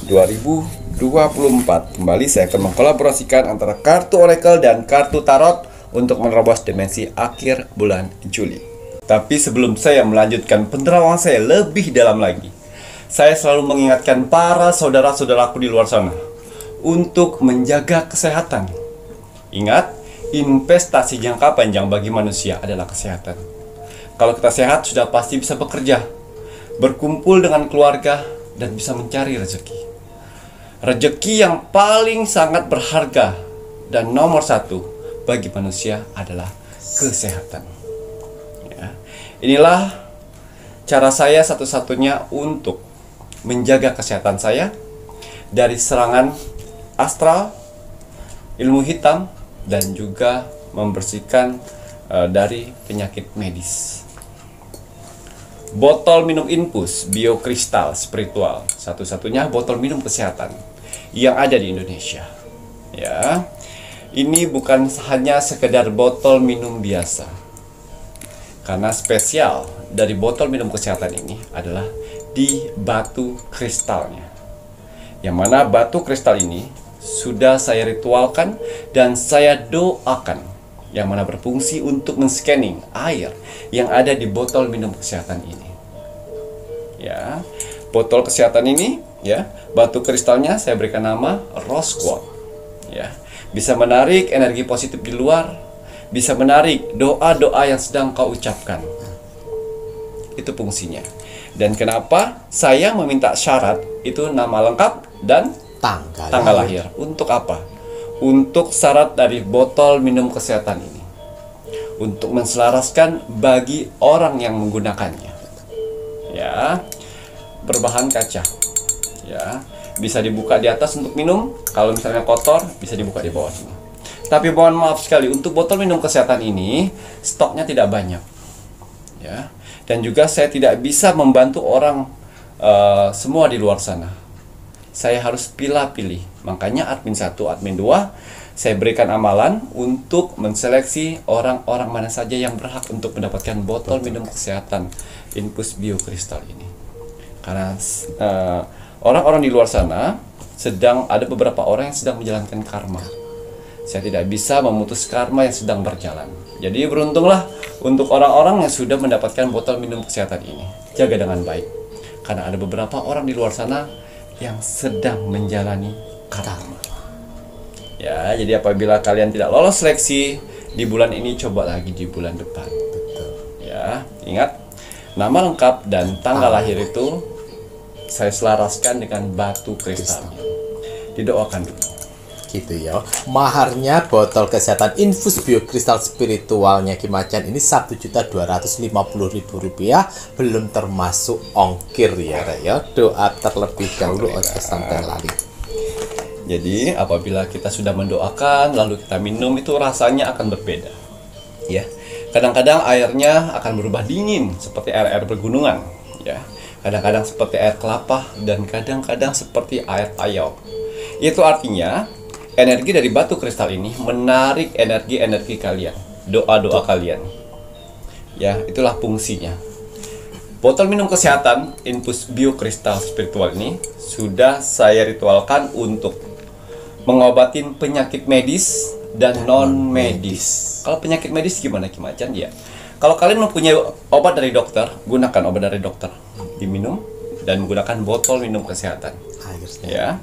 2024. Kembali saya akan mengkolaborasikan antara kartu oracle dan kartu tarot untuk menerobos dimensi akhir bulan Juli. Tapi sebelum saya melanjutkan penerawangan saya lebih dalam lagi, saya selalu mengingatkan para saudara-saudaraku di luar sana untuk menjaga kesehatan. Ingat, investasi jangka panjang bagi manusia adalah kesehatan. Kalau kita sehat, sudah pasti bisa bekerja, berkumpul dengan keluarga, dan bisa mencari rezeki. Rezeki yang paling sangat berharga dan nomor satu bagi manusia adalah kesehatan. Ya. Inilah cara saya satu-satunya untuk menjaga kesehatan saya dari serangan astral, ilmu hitam, dan juga membersihkan dari penyakit medis. Botol minum infus biokristal spiritual, satu-satunya botol minum kesehatan yang ada di Indonesia. Ya, ini bukan hanya sekedar botol minum biasa, karena spesial dari botol minum kesehatan ini adalah di batu kristalnya, yang mana batu kristal ini sudah saya ritualkan dan saya doakan, yang mana berfungsi untuk men-scanning air yang ada di botol minum kesehatan ini. Ya, botol kesehatan ini, ya, batu kristalnya saya berikan nama rose quartz. Ya, bisa menarik energi positif di luar, bisa menarik doa-doa yang sedang kau ucapkan. Itu fungsinya. Dan kenapa saya meminta syarat itu nama lengkap dan tanggal lahir. Untuk apa? Untuk syarat dari botol minum kesehatan ini, untuk menselaraskan bagi orang yang menggunakannya. Ya, berbahan kaca. Ya, bisa dibuka di atas untuk minum. Kalau misalnya kotor, bisa dibuka di bawah sini. Tapi mohon maaf sekali, untuk botol minum kesehatan ini stoknya tidak banyak. Ya, dan juga saya tidak bisa membantu orang semua di luar sana. Saya harus pilih-pilih. Makanya admin 1, admin 2 Saya berikan amalan untuk menseleksi orang-orang mana saja yang berhak untuk mendapatkan botol minum kesehatan infus biokristal ini. Karena orang-orang di luar sana ada beberapa orang yang sedang menjalankan karma. Saya tidak bisa memutus karma yang sedang berjalan. Jadi beruntunglah untuk orang-orang yang sudah mendapatkan botol minum kesehatan ini. Jaga dengan baik. Karena ada beberapa orang di luar sana yang sedang menjalani karma. Ya, jadi apabila kalian tidak lolos seleksi di bulan ini, coba lagi di bulan depan.
Betul.
Ya, ingat nama lengkap dan tanggal lahir itu saya selaraskan dengan batu kristalnya. Didoakan dulu.
Gitu ya. Maharnya botol kesehatan infus biokristal spiritualnya Ki Macan ini Rp1.250.000, belum termasuk ongkir ya, Rek ya. Doa terlebih dahulu ojo sampai lali.
Jadi apabila kita sudah mendoakan lalu kita minum, itu rasanya akan berbeda. Ya. Kadang-kadang airnya akan berubah dingin seperti air-air pegunungan, ya. Kadang-kadang seperti air kelapa dan kadang-kadang seperti air payau. Itu artinya energi dari batu kristal ini menarik energi-energi kalian, doa-doa kalian. Ya, itulah fungsinya. Botol minum kesehatan infus biokristal spiritual ini sudah saya ritualkan untuk mengobatin penyakit medis dan non medis. Kalau penyakit medis gimana Ki Macan? Ya, kalau kalian mempunyai obat dari dokter, gunakan obat dari dokter, diminum dan menggunakan botol minum kesehatan.
Airnya.
Ya,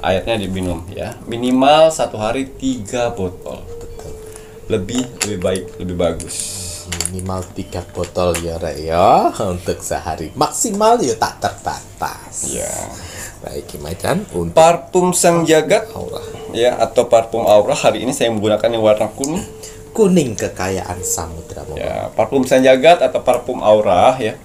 airnya diminum ya, minimal 1 hari 3 botol.
Betul.
Lebih baik, lebih bagus.
Minimal 3 botol ya, Rek ya, untuk sehari. Maksimal ya tak terbatas.
Ya.
Baik Ki Macan, untuk
Parfum Sang Jagat
aura.
ya, atau parfum aura, hari ini saya menggunakan yang warna kuning.
Kuning kekayaan samudra.
Ya, parfum Sang Jagat atau parfum aura ya.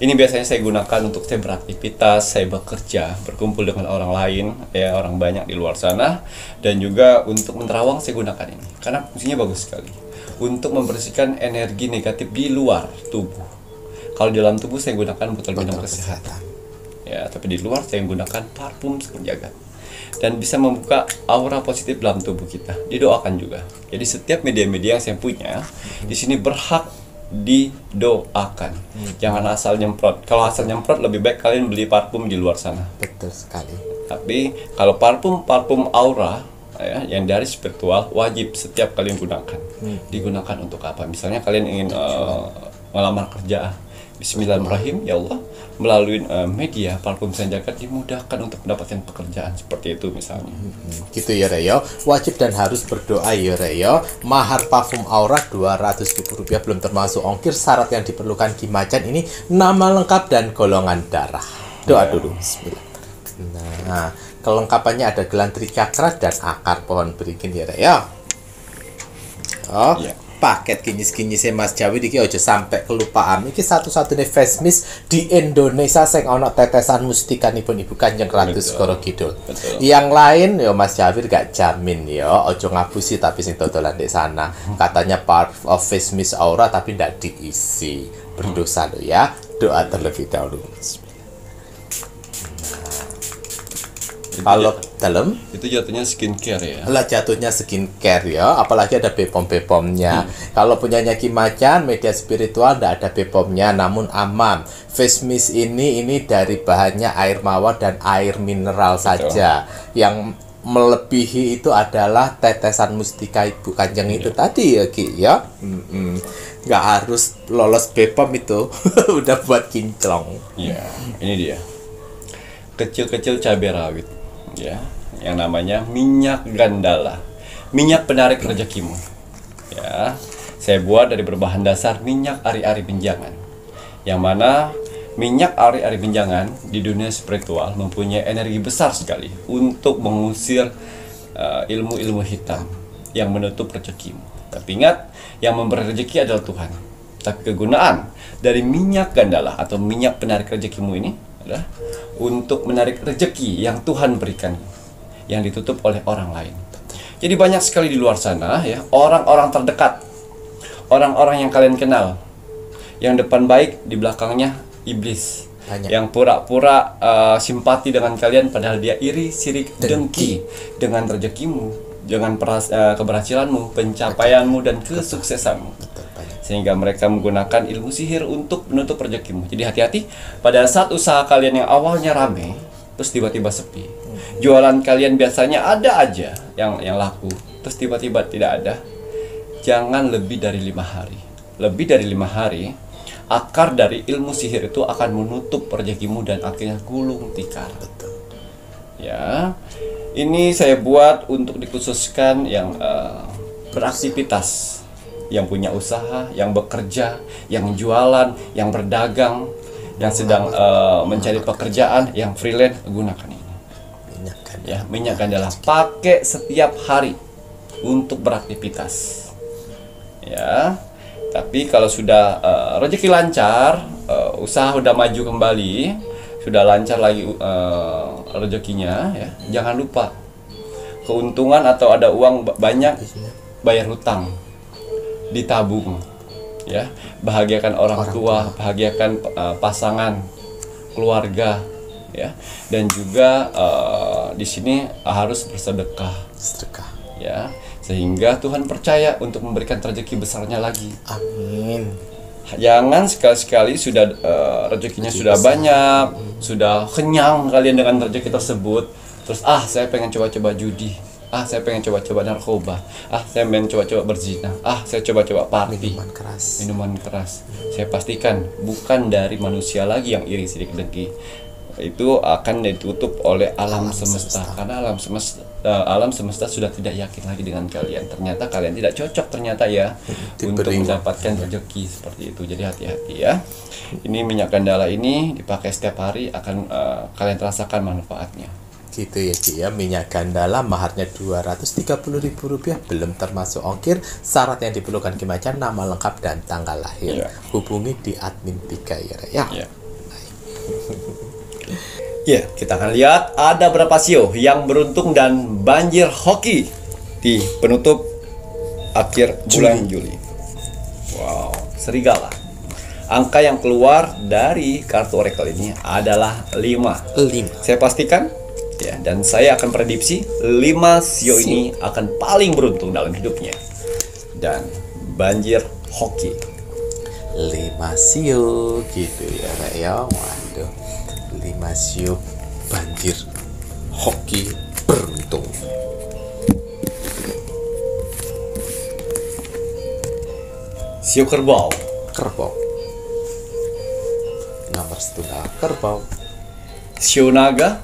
Ini biasanya saya gunakan untuk saya beraktivitas, saya bekerja, berkumpul dengan orang lain, ya, orang banyak di luar sana, dan juga untuk menerawang saya gunakan ini karena fungsinya bagus sekali untuk membersihkan energi negatif di luar tubuh. Kalau di dalam tubuh saya gunakan botol minum kesehatan. Ya, tapi di luar saya menggunakan parfum Sang Jagat. Dan bisa membuka aura positif dalam tubuh kita. Didoakan juga. Jadi setiap media-media yang saya punya di sini berhak didoakan. Jangan asal nyemprot. Kalau asal nyemprot, lebih baik kalian beli parfum di luar sana.
Betul sekali.
Tapi kalau parfum aura ya, yang dari spiritual, wajib setiap kalian gunakan. Digunakan untuk apa? Misalnya kalian ingin melamar kerja, Bismillahirrahmanirrahim, ya Allah, melalui media parfum Sang Jagat dimudahkan untuk mendapatkan pekerjaan, seperti itu misalnya.
Gitu ya, Reyo. Wajib dan harus berdoa ya, Reyo. Mahar parfum aura Rp200.000 belum termasuk ongkir. Syarat yang diperlukan Ki Macan ini nama lengkap dan golongan darah. Doa dulu. Bismillah. Nah, kelengkapannya ada gelang tricakra dan akar pohon beringin ya, Reyo. Oh.
Ya.
Paket kinyis-kinyisnya Mas Jawi iki aja sampai kelupaan. Iki satu-satunya face mist di Indonesia sing ana tetesan mustikanipun Ibu Kanjeng Ratu Segara Kidul. Yang lain ya Mas Jawi gak jamin ya, aja ngabusi tapi sing dodolan di sana. Katanya part of face mist aura tapi ndak diisi. Berdosa lo ya. Doa terlebih dahulu. Kalau dalam
itu jatuhnya skincare ya.
lah jatuhnya skincare ya, apalagi ada Bepom-Bepomnya. Kalau punyanya Ki Macan media spiritual ndak ada Bepomnya, namun aman. Face mist ini dari bahannya air mawar dan air mineral saja. Yang melebihi itu adalah tetesan mustika Ibu Kanjeng itu tadi ya Ki ya. Nggak harus lolos Bepom itu. Udah buat kinclong.
Ya, ini dia. Kecil-kecil cabai rawit. Ya, yang namanya minyak gandala, minyak penarik rezekimu. Ya, saya buat dari berbahan dasar minyak ari-ari benjangan, yang mana minyak ari-ari benjangan di dunia spiritual mempunyai energi besar sekali untuk mengusir ilmu-ilmu hitam yang menutup rezekimu. Tapi ingat, yang memberi rezeki adalah Tuhan. Tapi kegunaan dari minyak gandala atau minyak penarik rezekimu ini adalah untuk menarik rezeki yang Tuhan berikan, yang ditutup oleh orang lain. Jadi banyak sekali di luar sana ya, orang-orang terdekat, orang-orang yang kalian kenal, yang depan baik, di belakangnya iblis.
Banyak.
Yang pura-pura simpati dengan kalian padahal dia iri, sirik, dengki dengan rezekimu. dengan keberhasilanmu, pencapaianmu dan kesuksesanmu.
Betul, banyak.
Sehingga mereka menggunakan ilmu sihir untuk menutup rezekimu. Jadi hati-hati pada saat usaha kalian yang awalnya rame terus tiba-tiba sepi. Jualan kalian biasanya ada aja yang laku, terus tiba-tiba tidak ada. Jangan lebih dari 5 hari. Lebih dari 5 hari, akar dari ilmu sihir itu akan menutup rezekimu dan akhirnya gulung tikar.
Betul.
Ya, ini saya buat untuk dikhususkan yang beraktivitas, yang punya usaha, yang bekerja, yang jualan, yang berdagang, yang sedang mencari pekerjaan, yang freelance, gunakan ini. Minyak kandela pakai setiap hari untuk beraktivitas. Ya, tapi kalau sudah rezeki lancar, usaha udah maju kembali, sudah lancar lagi rezekinya, ya, jangan lupa keuntungan atau ada uang banyak, bayar hutang, ditabung, ya, bahagiakan orang tua, bahagiakan pasangan, keluarga, ya, dan juga di sini harus bersedekah, ya, sehingga Tuhan percaya untuk memberikan rezeki besarnya lagi.
Amin.
Jangan sekali-sekali sudah rezekinya sudah banyak, sudah kenyang kalian dengan rezeki tersebut, terus saya pengen coba-coba judi, saya pengen coba-coba narkoba, saya pengen coba-coba berzina, saya coba-coba party, minuman keras. Saya pastikan bukan dari manusia lagi yang iri sirik dengki. Itu akan ditutup oleh alam semesta. Karena alam semesta sudah tidak yakin lagi dengan kalian. Ternyata kalian tidak cocok ternyata ya untuk mendapatkan rezeki seperti itu. Jadi hati-hati ya. Ini minyak kandela ini dipakai setiap hari akan kalian rasakan manfaatnya.
Gitu ya Ki ya, minyak kandela maharnya Rp230.000, belum termasuk ongkir. Syarat yang diperlukan Ki Macan, nama lengkap dan tanggal lahir. Hubungi di admin 3 ya.
Ya, kita akan lihat ada berapa sio yang beruntung dan banjir hoki di penutup akhir bulan Juli. Wow, serigala. Angka yang keluar dari kartu oracle ini adalah 5. Saya pastikan ya, dan saya akan prediksi 5 sio ini akan paling beruntung dalam hidupnya dan banjir hoki.
5 sio gitu ya. Waduh, 5 sio banjir hoki beruntung.
Sio kerbau.
Nomor setunggal kerbau.
Sio naga.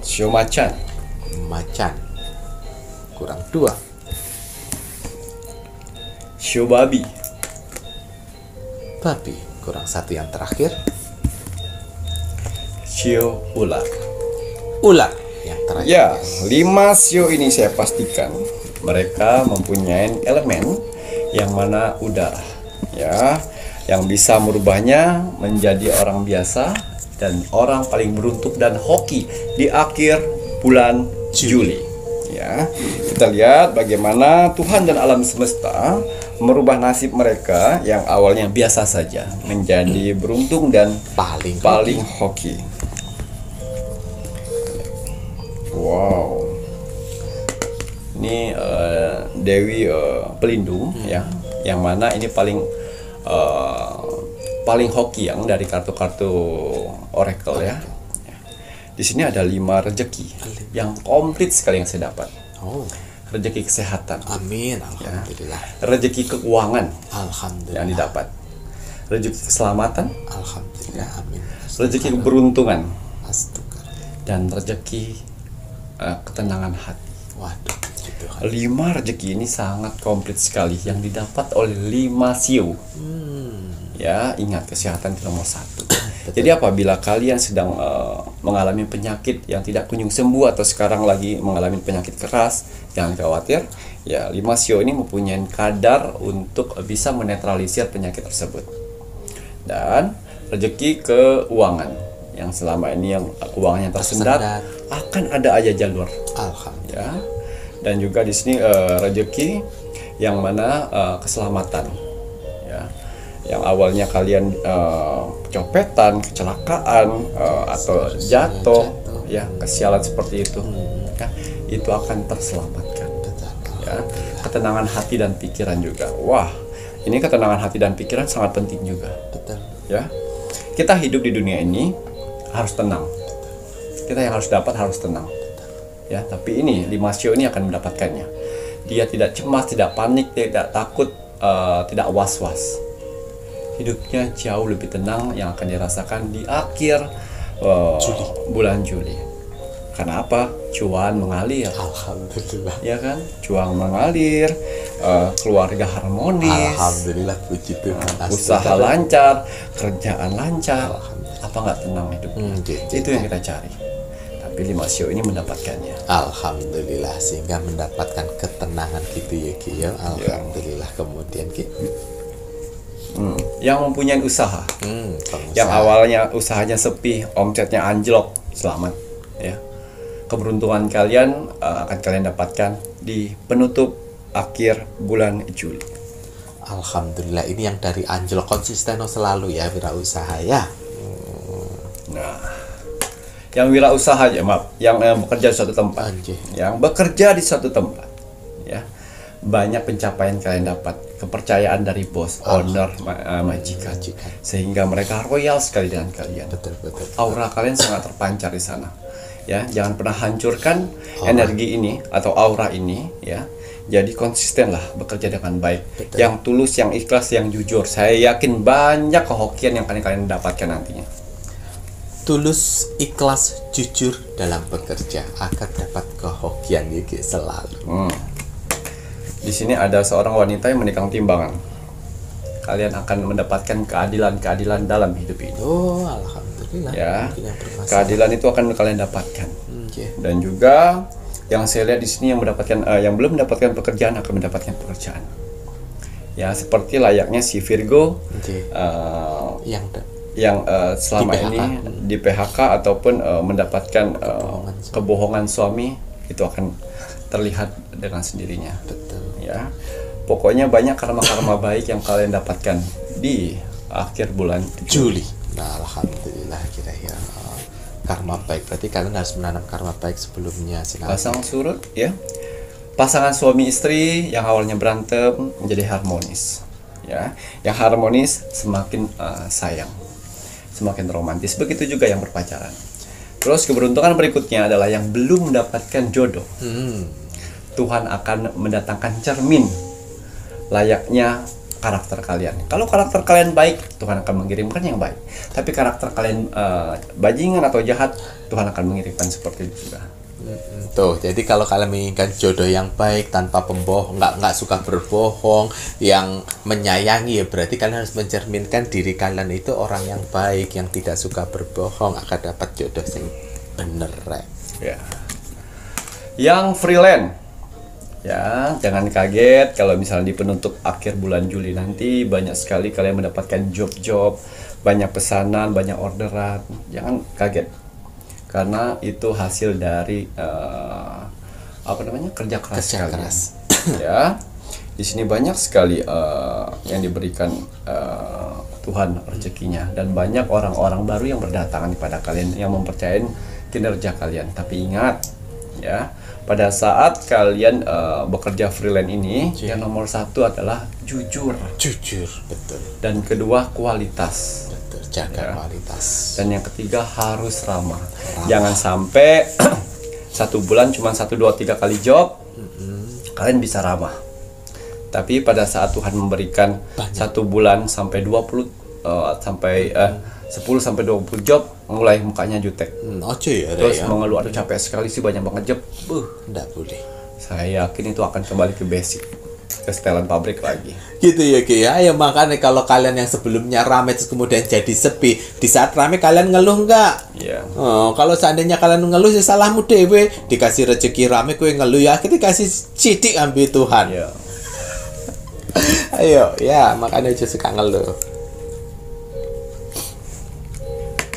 Sio macan.
Kurang 2.
Sio babi.
Kurang 1 yang terakhir.
Sio ular.
Yang terakhir.
Ya, 5 sio ini saya pastikan mereka mempunyai elemen yang mana udara, ya, yang bisa merubahnya menjadi orang biasa dan orang paling beruntung dan hoki di akhir bulan Juli. Ya, kita lihat bagaimana Tuhan dan alam semesta merubah nasib mereka yang awalnya biasa saja menjadi beruntung dan paling hoki. Wow, ini Dewi Pelindung ya, yang mana ini paling hoki yang dari kartu-kartu oracle ya. Di sini ada 5 rezeki yang komplit sekali yang saya dapat. Rezeki kesehatan.
Amin. Alhamdulillah.
Ya. Rezeki keuangan.
Alhamdulillah.
Yang didapat. Rezeki keselamatan.
Alhamdulillah. Amin.
Rezeki keberuntungan.
Astaga.
Dan rezeki ketenangan hati.
Waduh.
5 rezeki ini sangat komplit sekali yang didapat oleh 5 sio. Ya, ingat kesehatan itu nomor 1. Jadi apabila kalian sedang mengalami penyakit yang tidak kunjung sembuh atau sekarang lagi mengalami penyakit keras, jangan khawatir. Ya, 5 sio ini mempunyai kadar untuk bisa menetralisir penyakit tersebut. Dan rezeki keuangan yang selama ini yang keuangannya tersendat akan ada aja jalur.
Alhamdulillah.
Ya. Dan juga di sini rezeki yang mana keselamatan. Ya. Yang awalnya kalian copetan, kecelakaan, atau jatuh, ya kesialan seperti itu, ya, itu akan terselamatkan. Ya, ketenangan hati dan pikiran juga. Wah, ini ketenangan hati dan pikiran sangat penting juga. Ya, kita hidup di dunia ini harus tenang. Kita yang harus dapat harus tenang. Ya, tapi ini Limasio ini akan mendapatkannya. Dia tidak cemas, tidak panik, tidak takut, tidak was-was. Hidupnya jauh lebih tenang yang akan dirasakan di akhir bulan Juli. Karena apa? Cuan mengalir.
Alhamdulillah.
Ya kan? Cuan mengalir, keluarga harmonis.
Alhamdulillah, puji Tuhan.
Usaha lancar, kerjaan lancar. Apa nggak tenang hidup? Itu yang kita cari. Tapi Limasio ini mendapatkannya.
Alhamdulillah, sehingga mendapatkan ketenangan gitu ya Ki ya. Alhamdulillah. Kemudian Ki,
yang mempunyai usaha,
pengusaha.
yang awalnya usahanya sepi, omsetnya anjlok, selamat. Ya, keberuntungan kalian akan kalian dapatkan di penutup akhir bulan Juli.
Alhamdulillah, ini yang dari anjlok konsisten selalu ya wirausaha ya.
Nah, yang wirausaha ya, maaf, yang bekerja di suatu tempat, yang bekerja di suatu tempat, ya, banyak pencapaian kalian dapat, kepercayaan dari bos, owner, majikan, sehingga mereka royal sekali dengan kalian.
Betul.
Aura kalian sangat terpancar di sana. Ya, jangan pernah hancurkan energi ini atau aura ini, ya. Jadi konsistenlah bekerja dengan baik, yang tulus, yang ikhlas, yang jujur. Saya yakin banyak kehokian yang kalian dapatkan nantinya.
Tulus, ikhlas, jujur dalam bekerja akan dapat kehokian gitu selalu.
Di sini ada seorang wanita yang menikang timbangan. Kalian akan mendapatkan keadilan dalam hidup ini.
Oh, alhamdulillah.
Ya, keadilan itu akan kalian dapatkan. Dan juga yang saya lihat di sini yang belum mendapatkan pekerjaan akan mendapatkan pekerjaan. Ya, seperti layaknya si Virgo yang selama ini di PHK ataupun mendapatkan kebohongan suami, itu akan terlihat dengan sendirinya. Ya, pokoknya banyak karma-karma baik yang kalian dapatkan di akhir bulan Juli.
Nah, alhamdulillah kira-kira karma baik. Berarti kalian harus menanam karma baik sebelumnya.
Pasang surut, ya. Pasangan suami istri yang awalnya berantem menjadi harmonis. Ya, yang harmonis semakin sayang, semakin romantis. Begitu juga yang berpacaran. Terus keberuntungan berikutnya adalah yang belum mendapatkan jodoh. Tuhan akan mendatangkan cermin layaknya karakter kalian. Kalau karakter kalian baik, Tuhan akan mengirimkan yang baik. Tapi karakter kalian bajingan atau jahat, Tuhan akan mengirimkan seperti itu juga.
Tuh, jadi kalau kalian menginginkan jodoh yang baik tanpa pembohong, nggak suka berbohong, yang menyayangi, ya berarti kalian harus mencerminkan diri kalian itu orang yang baik, yang tidak suka berbohong, akan dapat jodoh yang bener.
Ya. Yang freelance, ya, jangan kaget kalau misalnya di penutup akhir bulan Juli nanti banyak sekali kalian mendapatkan job-job, banyak pesanan, banyak orderan. Jangan kaget, karena itu hasil dari kerja keras kalian. Ya, di sini banyak sekali yang diberikan Tuhan rezekinya, dan banyak orang-orang baru yang berdatangan kepada kalian yang mempercayai kinerja kalian. Tapi ingat, ya, pada saat kalian bekerja freelance ini, yang nomor satu adalah jujur,
betul.
Dan kedua kualitas,
betul, jaga kualitas.
Dan yang ketiga harus ramah. Jangan sampai 1 bulan cuma 1, 2, 3 kali job, kalian bisa ramah. Tapi pada saat Tuhan memberikan 1 bulan sampai 20 10 sampai 20 job, mulai mukanya jutek. Terus mengeluh, aduh capek sekali sih, banyak banget job.
Nggak boleh.
Saya yakin itu akan kembali ke basic, ke setelan pabrik lagi.
Gitu ya Ki ya. Ya makanya kalau kalian yang sebelumnya ramai terus kemudian jadi sepi, di saat ramai kalian ngeluh nggak?
Iya.
Kalau seandainya kalian ngeluh, ya salahmu dewe. Dikasih rezeki ramai kue ngeluh, ya kita dikasih sidik ambil Tuhan.
Iya.
Ayo ya, makanya aja suka ngeluh.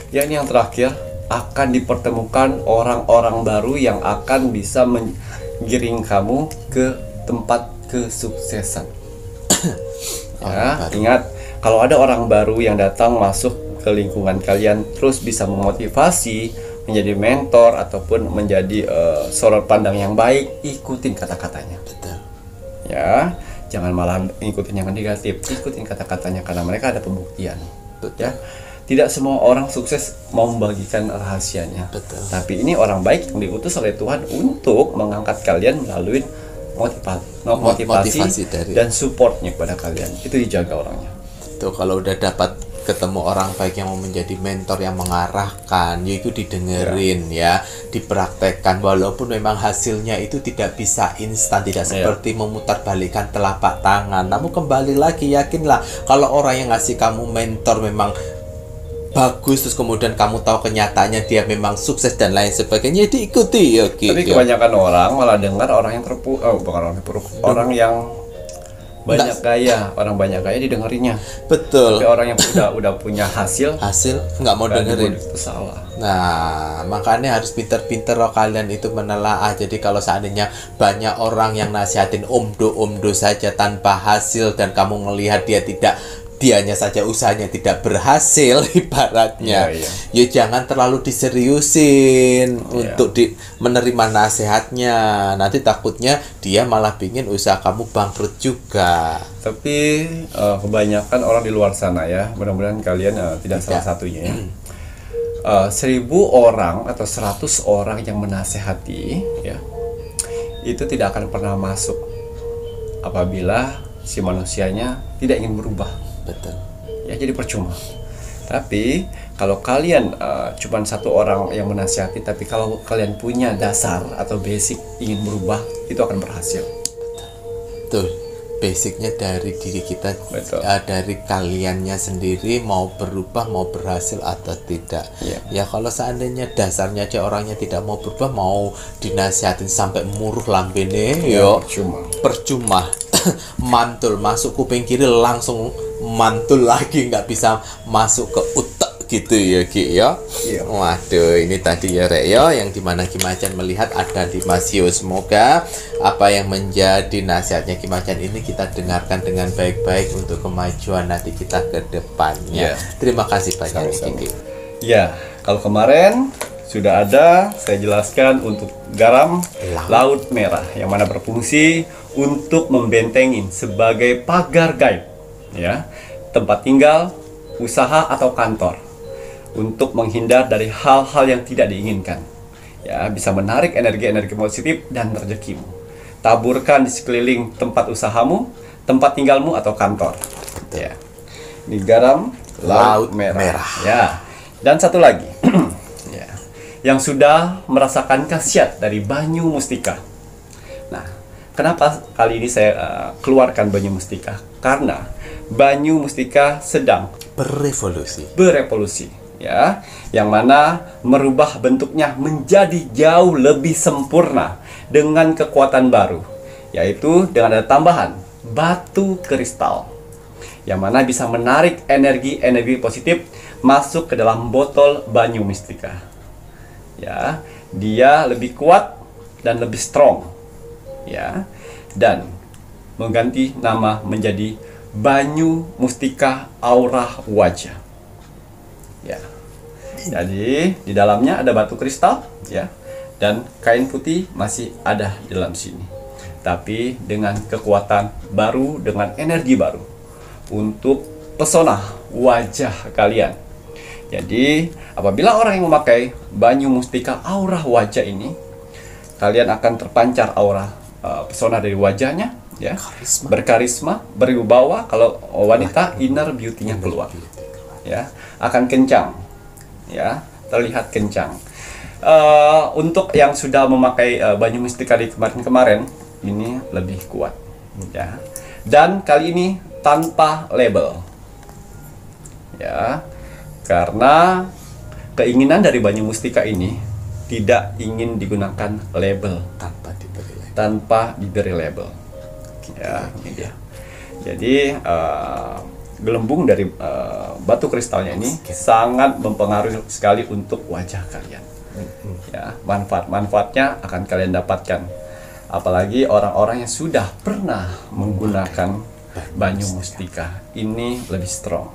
Ya, ini yang terakhir, akan dipertemukan orang-orang baru yang akan bisa menggiring kamu ke tempat kesuksesan. Ya, ingat, Kalau ada orang baru yang datang masuk ke lingkungan kalian, terus bisa memotivasi, menjadi mentor ataupun menjadi sorotan pandang yang baik, ikutin kata-katanya.
Betul.
Ya, jangan malah ikutin yang negatif, ikutin kata-katanya karena mereka ada pembuktian.
Betul.
Ya, tidak semua orang sukses mau membagikan rahasianya.
Betul.
Tapi ini orang baik yang diutus oleh Tuhan untuk mengangkat kalian melalui motivasi
dari
dan supportnya kepada kalian. Itu dijaga orangnya.
Tuh, kalau udah dapat ketemu orang baik yang mau menjadi mentor yang mengarahkan, yaitu didengerin ya, dipraktekkan walaupun memang hasilnya itu tidak bisa instan, tidak seperti memutarbalikkan telapak tangan. Namun kembali lagi yakinlah kalau orang yang ngasih kamu mentor memang bagus, terus kemudian kamu tahu kenyataannya dia memang sukses dan lain sebagainya, diikuti ya.
Tapi kebanyakan orang malah dengar orang yang orang yang banyak gaya, orang banyak gaya didengerinya.
Betul.
Tapi orang yang udah punya hasil
nggak mau dengerin.
Itu salah.
Nah, makanya harus pinter-pinter loh kalian itu menelaah. Jadi kalau seandainya banyak orang yang nasihatin omdo saja tanpa hasil dan kamu ngelihat dianya saja usahanya tidak berhasil ibaratnya, ya jangan terlalu diseriusin untuk menerima nasihatnya. Nanti takutnya dia malah pingin usaha kamu bangkrut juga.
Tapi kebanyakan orang di luar sana ya, mudah-mudahan kalian tidak salah satunya ya. 1000 orang atau 100 orang yang menasehati ya, itu tidak akan pernah masuk apabila si manusianya tidak ingin berubah.
Betul.
Ya, jadi percuma. Tapi kalau kalian cuma satu orang yang menasihati, tapi kalau kalian punya dasar atau basic ingin berubah, itu akan berhasil.
Betul. Basicnya dari diri kita, dari kaliannya sendiri mau berubah, mau berhasil atau tidak. Ya kalau seandainya dasarnya aja orangnya tidak mau berubah, mau dinasihatin sampai muruh lambene, percuma. Mantul masuk kuping kiri langsung mantul lagi, nggak bisa masuk ke utak gitu ya Ki ya. Waduh, ini tadi ya Rek ya, yang dimana Ki Macan melihat ada di Mas Yo. Semoga apa yang menjadi nasihatnya Ki Macan ini kita dengarkan dengan baik-baik untuk kemajuan nanti kita ke depannya. Terima kasih banyak Ki.
Ya, kalau kemarin sudah ada saya jelaskan untuk garam laut merah yang mana berfungsi untuk membentengin sebagai pagar gaib ya, tempat tinggal, usaha atau kantor, untuk menghindar dari hal-hal yang tidak diinginkan ya, bisa menarik energi-energi positif dan rezekimu. Taburkan di sekeliling tempat usahamu, tempat tinggalmu atau kantor ya. Ini garam laut merah ya. Dan satu lagi ya, yang sudah merasakan khasiat dari Banyu Mustika. Nah, kenapa kali ini saya keluarkan Banyu Mustika? Karena Banyu Mustika sedang berevolusi ya, yang mana merubah bentuknya menjadi jauh lebih sempurna dengan kekuatan baru, yaitu dengan ada tambahan batu kristal yang mana bisa menarik energi positif masuk ke dalam botol Banyu Mustika ya. Dia lebih kuat dan lebih strong ya, dan mengganti nama menjadi Banyu Mustika Aura Wajah ya. Jadi di dalamnya ada batu kristal ya, dan kain putih masih ada di dalam sini, tapi dengan kekuatan baru, dengan energi baru untuk pesona wajah kalian. Jadi apabila orang yang memakai Banyu Mustika Aura Wajah ini, kalian akan terpancar aura pesona dari wajahnya ya, berkarisma, berwibawa. Kalau wanita, inner beauty-nya keluar ya, akan kencang ya, terlihat kencang. Untuk yang sudah memakai Banyu Mustika di kemarin-kemarin, ini lebih kuat ya, dan kali ini tanpa label ya, karena keinginan dari Banyu Mustika ini tidak ingin digunakan label, tanpa diberi label ya, ini dia. Jadi gelembung dari batu kristalnya ini sangat mempengaruhi sekali untuk wajah kalian ya. Manfaatnya akan kalian dapatkan, apalagi orang-orang yang sudah pernah menggunakan Banyu Mustika ini lebih strong.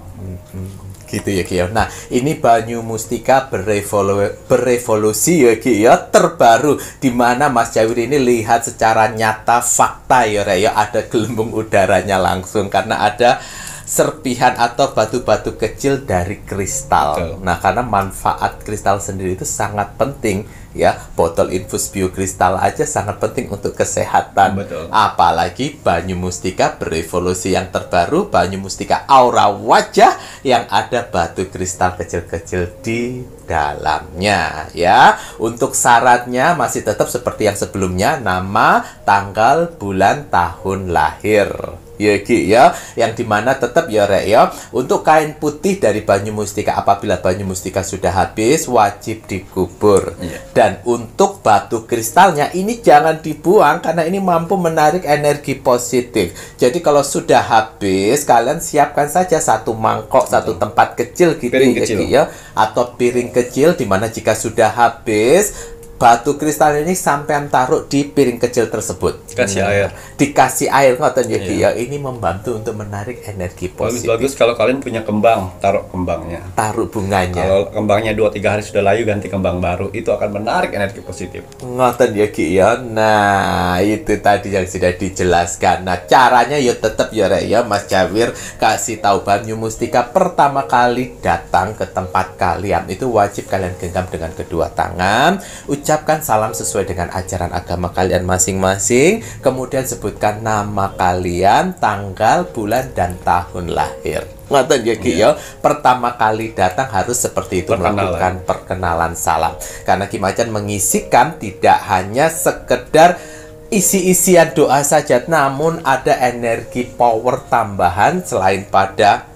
Gitu ya Ki ya. Nah, ini Banyu Mustika berevolusi ya Ki ya, terbaru di mana Mas Jawir ini lihat secara nyata fakta ya Rek ya, ada gelembung udaranya langsung karena ada serpihan atau batu-batu kecil dari kristal.
Betul.
Nah, karena manfaat kristal sendiri itu sangat penting ya. Botol infus biokristal aja sangat penting untuk kesehatan.
Betul.
Apalagi Banyu Mustika berevolusi yang terbaru, Banyu Mustika Aura Wajah yang ada batu kristal kecil-kecil di dalamnya ya. Untuk syaratnya masih tetap seperti yang sebelumnya, nama, tanggal, bulan, tahun lahir. Ya Ki ya, yang dimana tetap ya Rek ya, untuk kain putih dari Banyu Mustika apabila Banyu Mustika sudah habis wajib dikubur.
Iya.
Dan untuk batu kristalnya ini jangan dibuang karena ini mampu menarik energi positif. Jadi kalau sudah habis kalian siapkan saja satu mangkok, satu tempat kecil gitu
Piring
ya,
kecil.
Ki, ya, atau piring kecil dimana jika sudah habis batu kristal ini sampean taruh di piring kecil tersebut.
Kasih air.
Dikasih air ngoten ya Ki
Iya.
ya. Ini membantu untuk menarik energi positif.
Bagus-bagus kalau kalian punya kembang, taruh kembangnya.
Taruh bunganya.
Kalau kembangnya 2-3 hari sudah layu, ganti kembang baru. Itu akan menarik energi positif.
Ngoten ya Ki ya. Nah, itu tadi yang sudah dijelaskan. Nah, caranya ya tetap ya Rek ya, Mas Jawir kasih tahu Banyu Mustika pertama kali datang ke tempat kalian itu wajib kalian genggam dengan kedua tangan, ucapkan salam sesuai dengan ajaran agama kalian masing-masing, kemudian sebutkan nama kalian, tanggal, bulan dan tahun lahir. Ngoten ya Ki ya. Pertama kali datang harus seperti itu,
Perkenalan.
melakukan perkenalan salam. Karena Ki Macan mengisikan tidak hanya sekedar isi-isian doa saja, namun ada energi power tambahan selain pada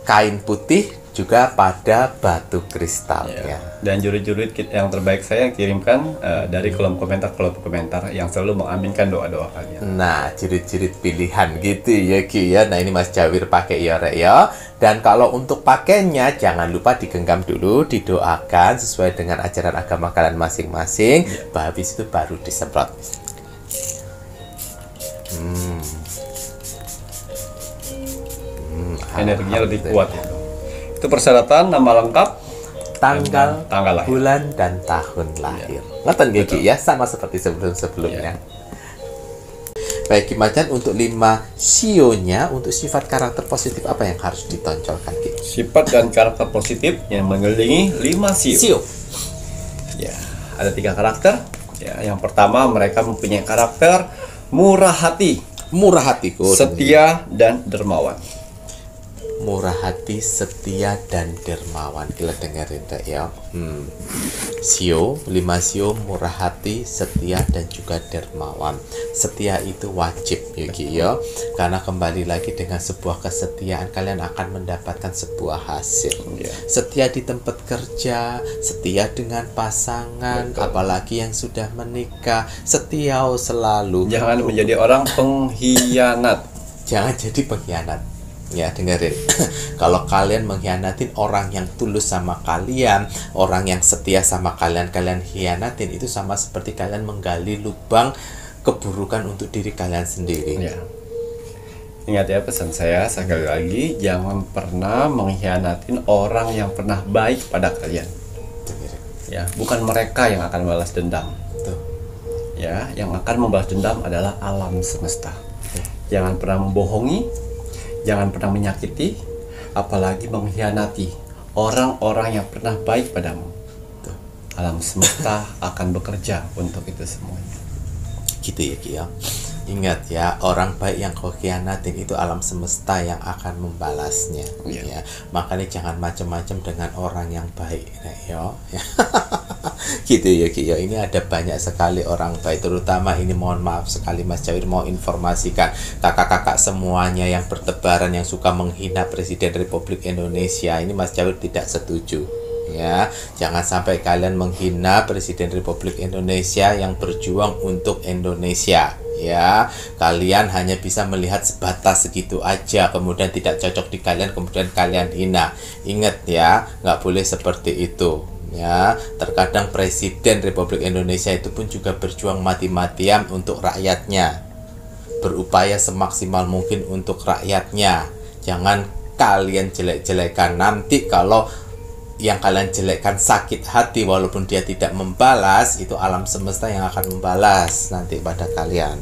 kain putih juga pada batu kristalnya.
Dan jurid-jurid yang terbaik saya kirimkan dari kolom komentar yang selalu mengaminkan doa-doa kalian.
Nah, cirit-cirit pilihan gitu ya Ki ya. Nah, ini Mas Jawir pakai ya Rek ya. Dan kalau untuk pakainya jangan lupa digenggam dulu, didoakan sesuai dengan ajaran agama kalian masing-masing. Habis itu baru disemprot.
Energinya lebih kuat itu. Itu persyaratan nama lengkap,
Tanggal,
tanggal lahir.
bulan dan tahun lahir. Ngoten nggih Ki ya, sama seperti sebelum-sebelumnya. Baik Ki Macan, untuk 5 sionya, untuk sifat karakter positif apa yang harus ditonjolkan Ki?
Sifat dan karakter positif yang mengelilingi 5 sio.
Sio.
Ya, ada 3 karakter. Ya, yang pertama mereka mempunyai karakter murah hati,
Murah hati,
setia dan dermawan.
Murah hati, setia dan dermawan. Kita dengerin Rek ya. Sio, 5 sio murah hati, setia dan juga dermawan. Setia itu wajib ya Ki ya. Karena kembali lagi dengan sebuah kesetiaan kalian akan mendapatkan sebuah hasil.
Ya.
Setia di tempat kerja, setia dengan pasangan, apalagi yang sudah menikah, setia selalu.
Jangan menjadi orang pengkhianat.
Jangan jadi pengkhianat. Ya, dengerin. Kalau kalian mengkhianatin orang yang tulus sama kalian, orang yang setia sama kalian, kalian hianatin, itu sama seperti kalian menggali lubang keburukan untuk diri kalian sendiri.
Ya. Ingat ya pesan saya sekali lagi, jangan pernah mengkhianatin orang yang pernah baik pada kalian.
Dengerin.
Ya, bukan mereka yang akan balas dendam.
Tuh.
Ya, yang akan membalas dendam adalah alam semesta. Jangan pernah membohongi, jangan pernah menyakiti, apalagi mengkhianati orang-orang yang pernah baik padamu.
Tuh.
Alam semesta akan bekerja untuk itu semuanya.
Gitu ya Ki ya. Ingat ya, orang baik yang kau khianatin itu alam semesta yang akan membalasnya.
Iya.
Ya, makanya jangan macam-macam dengan orang yang baik, ya. Gitu ya Ki ya. Ini ada banyak sekali orang baik, terutama ini mohon maaf sekali Mas Jawir mau informasikan kakak-kakak semuanya yang bertebaran yang suka menghina Presiden Republik Indonesia. Ini Mas Jawir tidak setuju. Ya, jangan sampai kalian menghina Presiden Republik Indonesia yang berjuang untuk Indonesia. Ya, kalian hanya bisa melihat sebatas segitu aja, kemudian tidak cocok di kalian, kemudian kalian hina. Ingat ya, nggak boleh seperti itu. Ya, terkadang Presiden Republik Indonesia itu pun juga berjuang mati-matian untuk rakyatnya. berupaya semaksimal mungkin untuk rakyatnya. Jangan kalian jelek-jelekan. Nanti kalau yang kalian jelekkan sakit hati walaupun dia tidak membalas, itu alam semesta yang akan membalas nanti pada kalian.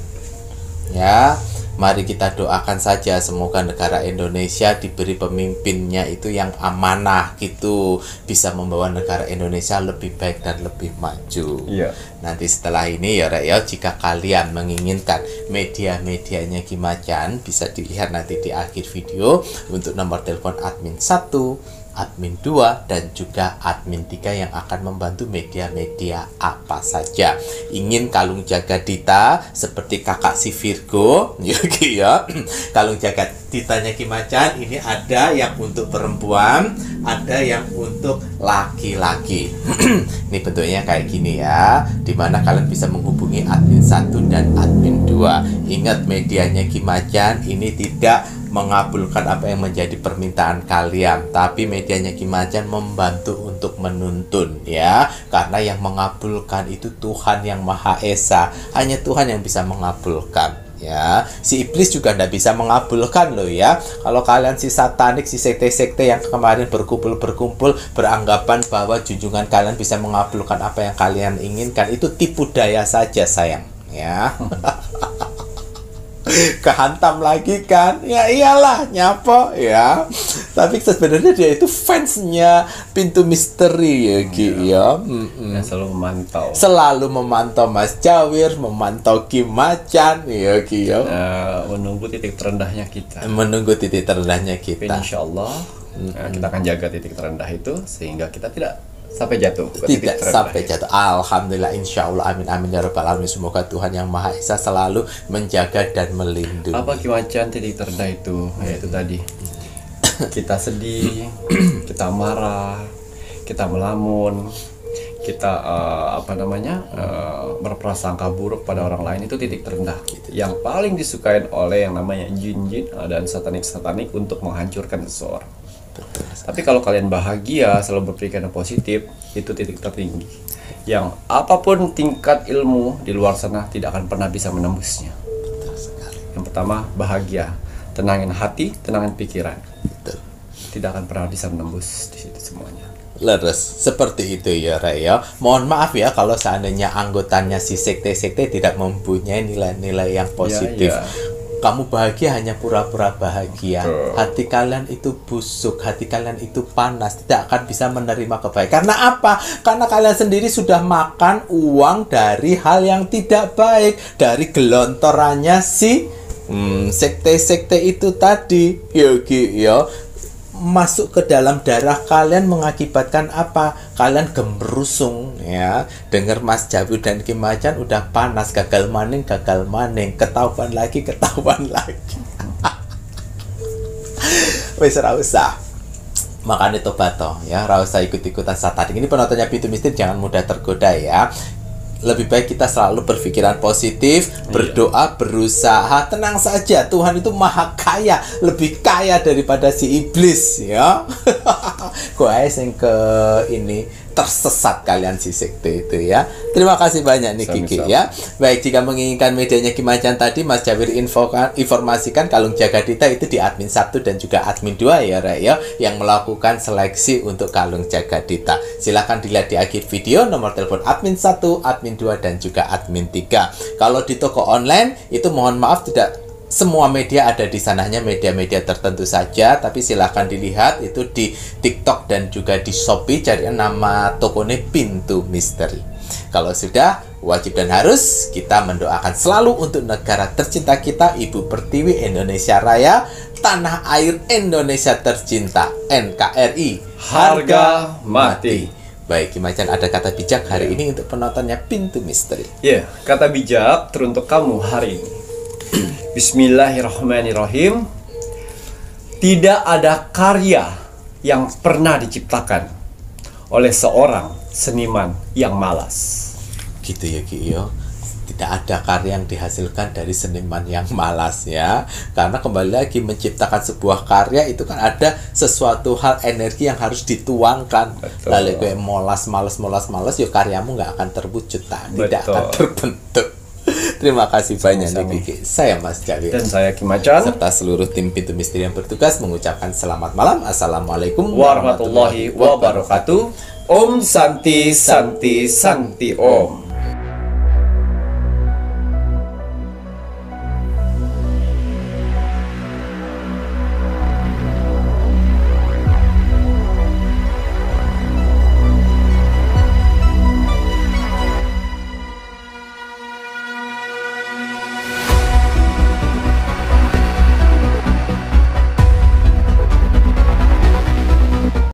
Ya, mari kita doakan saja semoga negara Indonesia diberi pemimpinnya itu yang amanah gitu, bisa membawa negara Indonesia lebih baik dan lebih maju.
Iya.
Nanti setelah ini ya Rek, ya, jika kalian menginginkan media-medianya Kimacan, bisa dilihat nanti di akhir video untuk nomor telepon admin 1, admin 2, dan juga admin 3 yang akan membantu media-media apa saja. Ingin kalung Jagadita seperti kakak si Virgo ya, kalung Jagaditanya Kimacan ini ada yang untuk perempuan, ada yang untuk laki-laki. Ini bentuknya kayak gini ya, dimana kalian bisa menghubungi admin 1 dan admin 2. Ingat, medianya Kimacan ini tidak mengabulkan apa yang menjadi permintaan kalian, tapi medianya Kimacan membantu untuk menuntun ya, karena yang mengabulkan itu Tuhan yang Maha Esa. Hanya Tuhan yang bisa mengabulkan ya. Si iblis juga tidak bisa mengabulkan loh ya. Kalau kalian si satanik, si sekte-sekte yang kemarin berkumpul beranggapan bahwa junjungan kalian bisa mengabulkan apa yang kalian inginkan, itu tipu daya saja sayang ya. Kehantam lagi kan, ya iyalah nyapo ya, tapi sebenarnya dia itu fansnya Pintu Misteri ya Ki ya. Selalu memantau Mas Jawir, memantau Kimacan ya Ki ya.
Menunggu titik terendahnya kita.
Insya
Allah kita akan jaga titik terendah itu sehingga kita tidak sampai jatuh.
Alhamdulillah, insya Allah, amin amin ya rabbal alamin. Semoga Tuhan yang Maha Esa selalu menjaga dan melindungi.
Apa Kimacan titik terendah itu? Yaitu tadi kita sedih, kita marah, kita melamun, kita berprasangka buruk pada orang lain, itu titik terendah yang paling disukain oleh yang namanya jin-jin dan satanik-satanik untuk menghancurkan seseorang.
Betul.
Tapi kalau kalian bahagia, selalu berpikiran positif, itu titik tertinggi yang apapun tingkat ilmu di luar sana tidak akan pernah bisa menembusnya.
Betul sekali.
Yang pertama, bahagia, tenangin hati, tenangin pikiran.
Betul.
Tidak akan pernah bisa menembus di situ semuanya.
Leres, seperti itu ya Ray ya. Mohon maaf ya kalau seandainya anggotanya si sekte-sekte tidak mempunyai nilai-nilai yang positif.
Ya.
Kamu bahagia hanya pura-pura bahagia. Hati kalian itu busuk, hati kalian itu panas, tidak akan bisa menerima kebaikan. Karena apa? Karena kalian sendiri sudah makan uang dari hal yang tidak baik, dari gelontorannya si sekte-sekte itu tadi. Ya, masuk ke dalam darah kalian mengakibatkan apa? Kalian gemerusung ya. Dengar Mas Jawi dan Kimacan udah panas, gagal maning, ketahuan lagi. Wes ra usah. Makanya tobat toh ya, ra usah ikut-ikutan satanik. Ini penontonnya Pintu Misteri, jangan mudah tergoda ya. Lebih baik kita selalu berpikiran positif, berdoa, berusaha, tenang saja. Tuhan itu maha kaya, lebih kaya daripada si iblis ya. Guys yang ke ini tersesat kalian si sekte itu ya. Terima kasih banyak nih Kiki ya. Baik, jika menginginkan medianya Kimacan tadi, Mas Jawir informasikan kalung Jagadita itu di admin 1 dan juga admin 2 ya Ray ya, yang melakukan seleksi untuk kalung Jagadita. Silahkan dilihat di akhir video nomor telepon admin 1, admin 2 dan juga admin 3. Kalau di toko online itu mohon maaf tidak semua media ada di sana, hanya media-media tertentu saja. Tapi silahkan dilihat itu di TikTok dan juga di Shopee, cari nama tokonya Pintu Misteri. Kalau sudah, wajib dan harus kita mendoakan selalu untuk negara tercinta kita, Ibu Pertiwi Indonesia Raya, tanah air Indonesia tercinta, NKRI, harga mati. Baik, Kimacan, ada kata bijak hari ini untuk penontonnya Pintu Misteri.
Kata bijak teruntuk kamu hari ini. Bismillahirrahmanirrahim. Tidak ada karya yang pernah diciptakan oleh seorang seniman yang malas.
Gitu ya Ki yo. Tidak ada karya yang dihasilkan dari seniman yang malas ya. Karena kembali lagi, menciptakan sebuah karya itu kan ada sesuatu hal, energi yang harus dituangkan. Lalu gue males, ya karyamu nggak akan terwujud, tidak akan terbentuk. Terima kasih banyak nih
Sama-sama.
Kiki. Saya Mas Jawir
Dan saya Kim Acan.
serta seluruh tim Pintu Misteri yang bertugas mengucapkan selamat malam. Assalamualaikum
Warahmatullahi wabarakatuh. Om Santi Santi Santi Om.